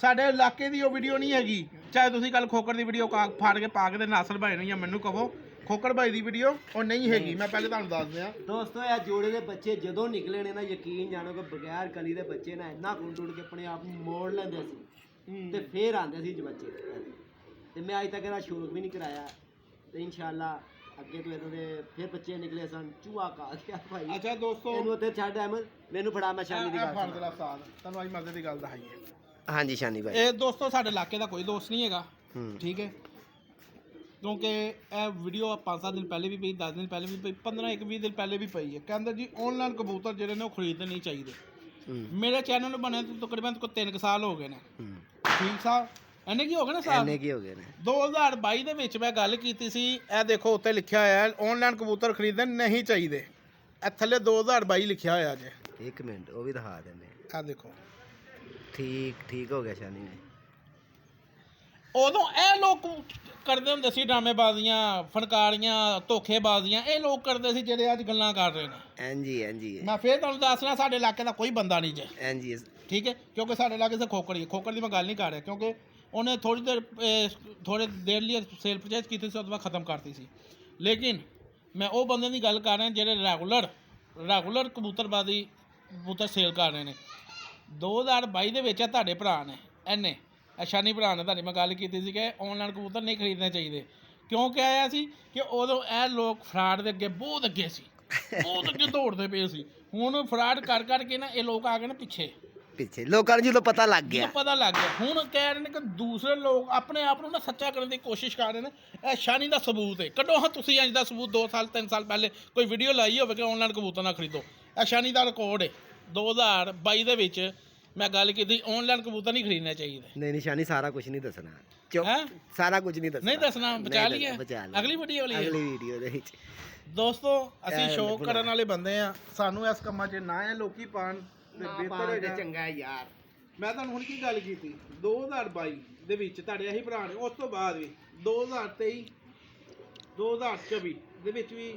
ਸਾਡੇ ਇਲਾਕੇ ਦੀ ਉਹ ਵੀਡੀਓ ਨਹੀਂ ਹੈਗੀ। ਚਾਹੇ ਤੁਸੀਂ ਕੱਲ ਖੋਕਰ ਦੀ ਵੀਡੀਓ ਫਾੜ ਕੇ ਪਾ ਕੇ ਤੇ ਨਾਸਰ ਭਾਈ ਨੂੰ ਜਾਂ ਮੈਨੂੰ ਕਹੋ, ਖੋਕਰ ਬਾਈ ਦੀ ਵੀਡੀਓ ਉਹ ਨਹੀਂ ਹੈਗੀ, ਮੈਂ ਪਹਿਲੇ ਤੁਹਾਨੂੰ ਦੱਸ ਦਿਆਂ। ਦੋਸਤੋ ਇਹ ਜੋੜੇ ਦੇ ਬੱਚੇ ਜਦੋਂ ਨਿਕਲੇ ਨੇ ਨਾ, ਯਕੀਨ ਜਾਣੋ ਕਿ ਬਗੈਰ ਕਲੀ ਦੇ ਬੱਚੇ ਨਾ ਇੰਨਾ ਕੁੰਡ ਕੇ ਆਪਣੇ ਆਪ ਨੂੰ ਮੋੜ ਲੈਂਦੇ ਸੀ ਤੇ ਫੇਰ ਆਉਂਦੇ ਸੀ ਬੱਚੇ। ਤੇ ਮੈਂ ਅੱਜ ਤੱਕ ਇਹਦਾ ਸ਼ੌਕ ਵੀ ਨਹੀਂ ਕਰਾਇਆ ਤੇ ਇਨਸ਼ਾਅੱਲਾ ਅੱਗੇ ਤੋਂ ਇਹਨਾਂ ਦੇ ਫਿਰ ਬੱਚੇ ਨਿਕਲੇ ਸਨ। ਚੂਹਾ ਕਾ ਗਿਆ ਭਾਈ। ਅੱਛਾ ਦੋਸਤੋ, ਇਹਨੂੰ ਉੱਥੇ ਛੱਡ ਅਹਿਮਦ, ਮੈਨੂੰ ਫੜਾ, ਮੈਂ ਸ਼ਾਨੀ ਦੀ ਗੱਲ ਫੜ ਦੇ ਉਸਤਾਦ, ਤੁਹਾਨੂੰ ਅੱਜ ਮਜ਼ੇ ਦੀ ਗੱਲ ਦੱਸਾਈਏ। ਹਾਂਜੀ ਸ਼ਾਨੀ ਭਾਈ। ਇਹ ਦੋਸਤੋ ਸਾਡੇ ਇਲਾਕੇ ਦਾ ਕੋਈ ਦੋਸਤ ਨਹੀਂ ਹੈਗਾ, ਠੀਕ ਹੈ, ਕਿਉਂਕਿ ਇਹ ਵੀਡੀਓ 5-7 ਦਿਨ ਪਹਿਲੇ ਵੀ ਪਈ, 10 ਦਿਨ ਪਹਿਲੇ ਵੀ ਪਈ, 15-20 ਦਿਨ ਪਹਿਲੇ ਵੀ ਪਈ ਹੈ। ਕਹਿੰਦਾ ਜੀ ਆਨਲਾਈਨ ਕਬੂਤਰ ਜਿਹੜੇ ਨੇ ਉਹ ਖਰੀਦਣੇ ਨਹੀਂ ਚਾਹੀਦੇ। ਮੇਰੇ ਚੈਨਲ ਨੂੰ ਬਣੇ ਤਕਰੀਬਨ 3 ਸਾਲ ਹੋ ਗਏ ਨੇ, ਠੀਕ ਸਾਹਿਬ, ਇਹਨੇ ਕੀ ਹੋ ਗਏ ਨੇ ਸਾਲ, ਇਹਨੇ ਕੀ ਹੋ ਗਏ ਨੇ 2022 ਦੇ ਵਿੱਚ ਮੈਂ ਗੱਲ ਕੀਤੀ ਸੀ। ਇਹ ਦੇਖੋ ਉੱਤੇ ਲਿਖਿਆ ਹੋਇਆ ਹੈ ਆਨਲਾਈਨ ਕਬੂਤਰ ਖਰੀਦਣੇ ਨਹੀਂ ਚਾਹੀਦੇ, ਇਹ ਥੱਲੇ 2022 ਲਿਖਿਆ ਹੋਇਆ ਜੇ। ਇੱਕ ਮਿੰਟ ਉਹ ਵੀ ਦਿਖਾ ਦਿੰਦੇ। ਆਹ ਦੇਖੋ, ਠੀਕ ਹੋ ਗਿਆ ਸ਼ਾਨੀ ਨੇ। ਉਦੋਂ ਇਹ ਲੋਕ ਕਰਦੇ ਹੁੰਦੇ ਸੀ ਡਰਾਮੇਬਾਜ਼ੀਆਂ, ਫਨਕਾਰੀਆਂ, ਧੋਖੇਬਾਜ਼ੀਆਂ, ਇਹ ਲੋਕ ਕਰਦੇ ਸੀ ਜਿਹੜੇ ਅੱਜ ਗੱਲਾਂ ਕਰ ਰਹੇ ਨੇ। ਹਾਂਜੀ ਮੈਂ ਫੇਰ ਤੁਹਾਨੂੰ ਦੱਸਣਾ, ਸਾਡੇ ਇਲਾਕੇ ਦਾ ਕੋਈ ਬੰਦਾ ਨਹੀਂ ਜੇ, ਹਾਂਜੀ ਠੀਕ ਹੈ, ਕਿਉਂਕਿ ਸਾਡੇ ਇਲਾਕੇ ਸੇ ਖੋਕਰ ਦੀ ਮੈਂ ਗੱਲ ਨਹੀਂ ਕਰ ਰਿਹਾ, ਕਿਉਂਕਿ ਉਹਨੇ ਥੋੜੀ ਦੇਰ ਲਈ ਸੇਲ ਪਰਚੇਜ ਕੀਤੀ ਸੀ, ਉਸ ਤੋਂ ਬਾਅਦ ਖਤਮ ਕਰਤੀ ਸੀ। ਲੇਕਿਨ ਮੈਂ ਉਹ ਬੰਦੇ ਦੀ ਗੱਲ ਕਰ ਰਿਹਾ ਜਿਹੜੇ ਰੈਗੂਲਰ ਕਬੂਤਰ ਸੇਲ ਕਰ ਰਹੇ ਨੇ। 2022 ਦੇ ਵਿੱਚ ਤੁਹਾਡੇ ਭਰਾ ਨੇ, ਇਹਨੇ ਸ਼ਾਨੀ ਭਰਾ ਨੇ, ਤੁਹਾਡੀ ਮੈਂ ਗੱਲ ਕੀਤੀ ਸੀ ਕਿ ਆਨਲਾਈਨ ਕਬੂਤਰ ਨਹੀਂ ਖਰੀਦਣੇ ਚਾਹੀਦੇ। ਕਿਉਂ ਕਿਹਾ ਆਇਆ ਸੀ ਕਿ ਉਦੋਂ ਇਹ ਲੋਕ ਫਰਾਡ ਦੇ ਅੱਗੇ ਬਹੁਤ ਅੱਗੇ ਸੀ, ਬਹੁਤ ਅੱਗੇ ਦੌੜਦੇ ਪਏ ਸੀ। ਹੁਣ ਫਰਾਡ ਕਰ ਕੇ ਨਾ ਇਹ ਲੋਕ ਆ ਗਏ ਨੇ ਪਿੱਛੇ ਲੋਕਾਂ ਨੂੰ ਜਦੋਂ ਪਤਾ ਲੱਗ ਗਿਆ, ਪਤਾ ਲੱਗ ਗਿਆ। ਹੁਣ ਕਹਿ ਰਹੇ ਨੇ ਕਿ ਦੂਸਰੇ ਲੋਕ ਆਪਣੇ ਆਪ ਨੂੰ ਨਾ ਸੱਚਾ ਕਰਨ ਦੀ ਕੋਸ਼ਿਸ਼ ਕਰ ਰਹੇ ਨੇ। ਇਹ ਸ਼ਾਨੀ ਦਾ ਸਬੂਤ ਹੈ, ਕੱਢੋ ਹਾਂ ਤੁਸੀਂ ਅੱਜ ਦਾ ਸਬੂਤ। 2-3 ਸਾਲ ਪਹਿਲੇ ਕੋਈ ਵੀਡੀਓ ਲਾਈ ਹੋਵੇ ਕਿ ਆਨਲਾਈਨ ਕਬੂਤਰ ਨਾ ਖਰੀਦੋ, ਇਹ ਸ਼ਾਨੀ ਦਾ ਰਿਕਾਰਡ ਹੈ। 2022 ਦੇ ਵਿੱਚ ਮੈਂ ਗੱਲ ਕੀਤੀ, ਆਨਲਾਈਨ ਕਬੂਤਰ ਨਹੀਂ ਖਰੀਦਣੇ ਚਾਹੀਦੇ। ਨਹੀਂ ਸ਼ਾਨੀ ਸਾਰਾ ਕੁਝ ਨਹੀਂ ਦੱਸਣਾ, ਸਾਰਾ ਕੁਝ ਨਹੀਂ ਦੱਸਣਾ, ਬਚਾ ਲਈਏ ਅਗਲੀ ਵੀਡੀਓ ਦੇ ਵਿੱਚ। ਦੋਸਤੋ ਅਸੀਂ ਸ਼ੌਕ ਕਰਨ ਵਾਲੇ ਬੰਦੇ ਆ, ਸਾਨੂੰ ਇਸ ਕੰਮਾਂ 'ਚ ਨਾ ਹੈ ਲੋਕੀ ਪਾਣ ਤੇ ਬਿਹਤਰ ਹੈਗਾ ਚੰਗਾ ਯਾਰ। ਮੈਂ ਤੁਹਾਨੂੰ ਹੁਣ ਕੀ ਗੱਲ ਕੀਤੀ, 2022 ਦੇ ਵਿੱਚ ਤੁਹਾਡੇ ਇਹੀ ਭਰਾ ਨੇ, ਉਸ ਤੋਂ ਬਾਅਦ ਵੀ 2023 2024 ਦੇ ਵਿੱਚ ਵੀ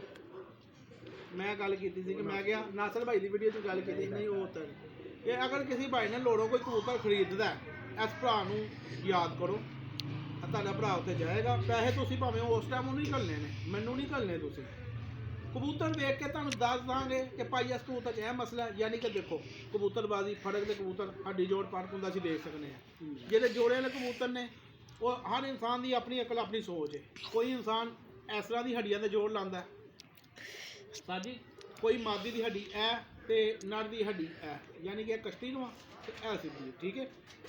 ਮੈਂ ਗੱਲ ਕੀਤੀ ਸੀ ਕਿ ਮੈਂ ਕਿਹਾ ਨਾਸਰ ਭਾਈ ਦੀ ਵੀਡੀਓ 'ਚ ਗੱਲ ਕੀਤੀ ਨਹੀਂ ਉਹ ਤਾਂ ਇਹ ਅਗਰ ਕਿਸੇ ਭਾਈ ਨੇ ਲੋੜੋਂ ਕੋਈ ਕਬੂਤਰ ਖਰੀਦਦਾ, ਇਸ ਭਰਾ ਨੂੰ ਯਾਦ ਕਰੋ, ਤੁਹਾਡਾ ਭਰਾ ਉੱਥੇ ਜਾਏਗਾ। ਪੈਸੇ ਤੁਸੀਂ ਭਾਵੇਂ ਉਸ ਟਾਈਮ ਉਹਨੂੰ ਹੀ ਘੱਲਣੇ ਨੇ, ਮੈਨੂੰ ਨਹੀਂ ਘੱਲਣੇ। ਤੁਸੀਂ ਕਬੂਤਰ ਵੇਖ ਕੇ ਤੁਹਾਨੂੰ ਦੱਸ ਦਾਂਗੇ ਕਿ ਭਾਈ ਇਸ ਕਬੂਤਰ 'ਚ ਇਹ ਮਸਲਾ, ਯਾਨੀ ਕਿ ਦੇਖੋ ਕਬੂਤਰਬਾਜ਼ੀ ਫੜਕ ਦੇ ਕਬੂਤਰ ਹੱਡੀ ਜੋੜ ਪਾਰਕ ਹੁੰਦਾ ਅਸੀਂ ਦੇਖ ਸਕਦੇ ਹਾਂ। ਜਿਹੜੇ ਜੋੜੇ ਵਾਲੇ ਕਬੂਤਰ ਨੇ ਉਹ ਹਰ ਇਨਸਾਨ ਦੀ ਆਪਣੀ ਅਕਲ, ਆਪਣੀ ਸੋਚ ਹੈ। ਕੋਈ ਇਨਸਾਨ ਇਸ ਤਰ੍ਹਾਂ ਦੀ ਹੱਡੀਆਂ ਦੇ ਜੋੜ ਲਾਉਂਦਾ ਸਾਜੀ, ਕੋਈ ਮਾਦੀ ਦੀ ਹੱਡੀ ਐ ਤੇ ਨੜ ਦੀ ਹੱਡੀ ਐ, ਯਾਨੀ ਕਿ ਇਹ ਕਸ਼ਤੀ ਨੂੰ ਤੇ ਇਹ ਸਿੱਧੀ, ਠੀਕ ਹੈ,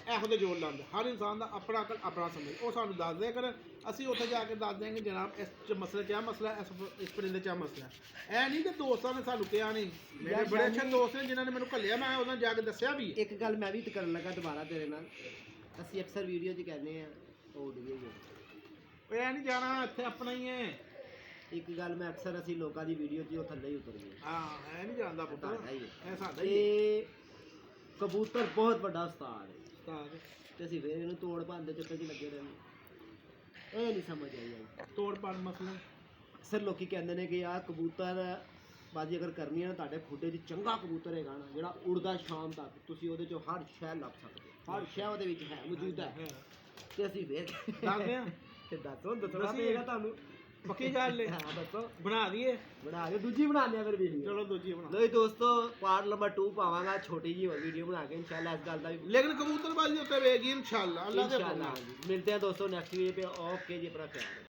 ਇਹੋ ਜਿਹੇ ਜੋੜ ਲਾਉਂਦਾ। ਹਰ ਇਨਸਾਨ ਦਾ ਆਪਣਾ ਅਕਲ, ਆਪਣਾ ਸਮਝ, ਉਹ ਸਾਨੂੰ ਦੱਸ ਦਿਆ ਕਰਨ, ਅਸੀਂ ਉੱਥੇ ਜਾ ਕੇ ਦੱਸ ਦਿਆਂਗੇ ਜਨਾਬ ਇਸ 'ਚ ਮਸਲੇ 'ਚ ਆ ਮਸਲਾ, ਇਸ ਪਰਿੰਦੇ 'ਚ ਆ ਮਸਲਾ। ਇਹ ਨਹੀਂ ਕਿ ਦੋਸਤਾਂ ਨੇ ਸਾਨੂੰ ਕਿਹਾ ਨਹੀਂ, ਮੇਰੇ ਬੜੇ ਅੱਛੇ ਦੋਸਤ ਨੇ ਜਿਨ੍ਹਾਂ ਨੇ ਮੈਨੂੰ ਘੱਲਿਆ, ਮੈਂ ਉਹਨਾਂ ਜਾ ਕੇ ਦੱਸਿਆ ਵੀ। ਇੱਕ ਗੱਲ ਮੈਂ ਵੀ ਕਰਨ ਲੱਗਾ ਦੁਬਾਰਾ ਤੇਰੇ ਨਾਲ, ਅਸੀਂ ਅਕਸਰ ਵੀਡੀਓ 'ਚ ਕਹਿੰਦੇ ਆ ਉਹ ਇਹ ਨਹੀਂ ਜਾਣਾ, ਇੱਥੇ ਆਪਣਾ ਹੀ ਹੈ। ਇੱਕ ਗੱਲ ਮੈਂ ਅਕਸਰ ਅਸੀਂ ਲੋਕਾਂ ਦੀ ਵੀਡੀਓ 'ਚ ਉਹ ਥੱਲੇ ਹੀ ਉਤਰ ਗਏ। ਹਾਂ, ਇਹ ਨਹੀਂ ਜਾਣਦਾ ਪੁੱਤਰ, ਇਹ ਸਾਡਾ ਹੀ ਇਹ ਕਬੂਤਰ ਬਹੁਤ ਵੱਡਾ ਉਸਤਾਦ ਹੈ ਤੇ ਅਸੀਂ ਫਿਰ ਇਹਨੂੰ ਤੋੜ ਭੰਨ ਦੇ ਚੱਕਰ 'ਚ ਲੱਗੇ ਰਹਿੰਦੇ। ਇਹ ਨਹੀਂ ਸਮਝ ਆਈ ਤੋੜ ਭੰਨ ਮਸਲਾ। ਅਕਸਰ ਲੋਕੀ ਕਹਿੰਦੇ ਨੇ ਕਿ ਯਾਰ ਕਬੂਤਰ ਬਾਜੀ ਅਗਰ ਕਰਨੀ ਹੈ ਨਾ, ਤੁਹਾਡੇ ਖੁੱਡੇ 'ਚ ਚੰਗਾ ਕਬੂਤਰ ਹੈਗਾ ਨਾ ਜਿਹੜਾ ਉੜਦਾ ਸ਼ਾਮ ਤੱਕ, ਤੁਸੀਂ ਉਹਦੇ 'ਚੋਂ ਹਰ ਸ਼ੈ ਲੱਭ ਸਕਦੇ ਹੋ, ਹਰ ਸ਼ੈ ਉਹਦੇ ਵਿੱਚ ਹੈ, ਮੌਜੂਦ ਹੈ। ਤੇ ਅਸੀਂ ਫਿਰ ਦੱਸਦੇ ਹਾਂ ਤੇ ਦੱਸਣਾ ਪਏਗਾ ਤੁਹਾਨੂੰ, ਪੱਕੀ ਗੱਲ ਹੈ। ਹਾਂ ਦੱਸੋ, ਬਣਾ ਦਈਏ, ਬਣਾ ਕੇ ਦੂਜੀ ਬਣਾਉਂਦੇ ਆ ਫਿਰ ਵੀਡੀਓ। ਚਲੋ ਦੂਜੀ ਬਣਾ ਲੋ ਦੋਸਤੋ, ਪਾਰਟ ਨੰਬਰ 2 ਪਾਵਾਂਗਾ, ਛੋਟੀ ਜਿਹੀ ਹੋਰ ਵੀਡੀਓ ਬਣਾ ਕੇ ਇਨਸ਼ਾਅੱਲਾ ਇਸ ਗੱਲ ਦਾ ਵੀ। ਲੇਕਿਨ ਕਬੂਤਰਬਾਜ਼ੀ ਉੱਤੇ ਵੇਗੀ ਇਨਸ਼ਾਅੱਲਾ, ਅੱਲਾਹ ਦੇ ਹੁਕਮ ਨਾਲ। ਮਿਲते हैं दोस्तों नेक्स्ट वीडियो पे। ओके जी, अपना ख्याल।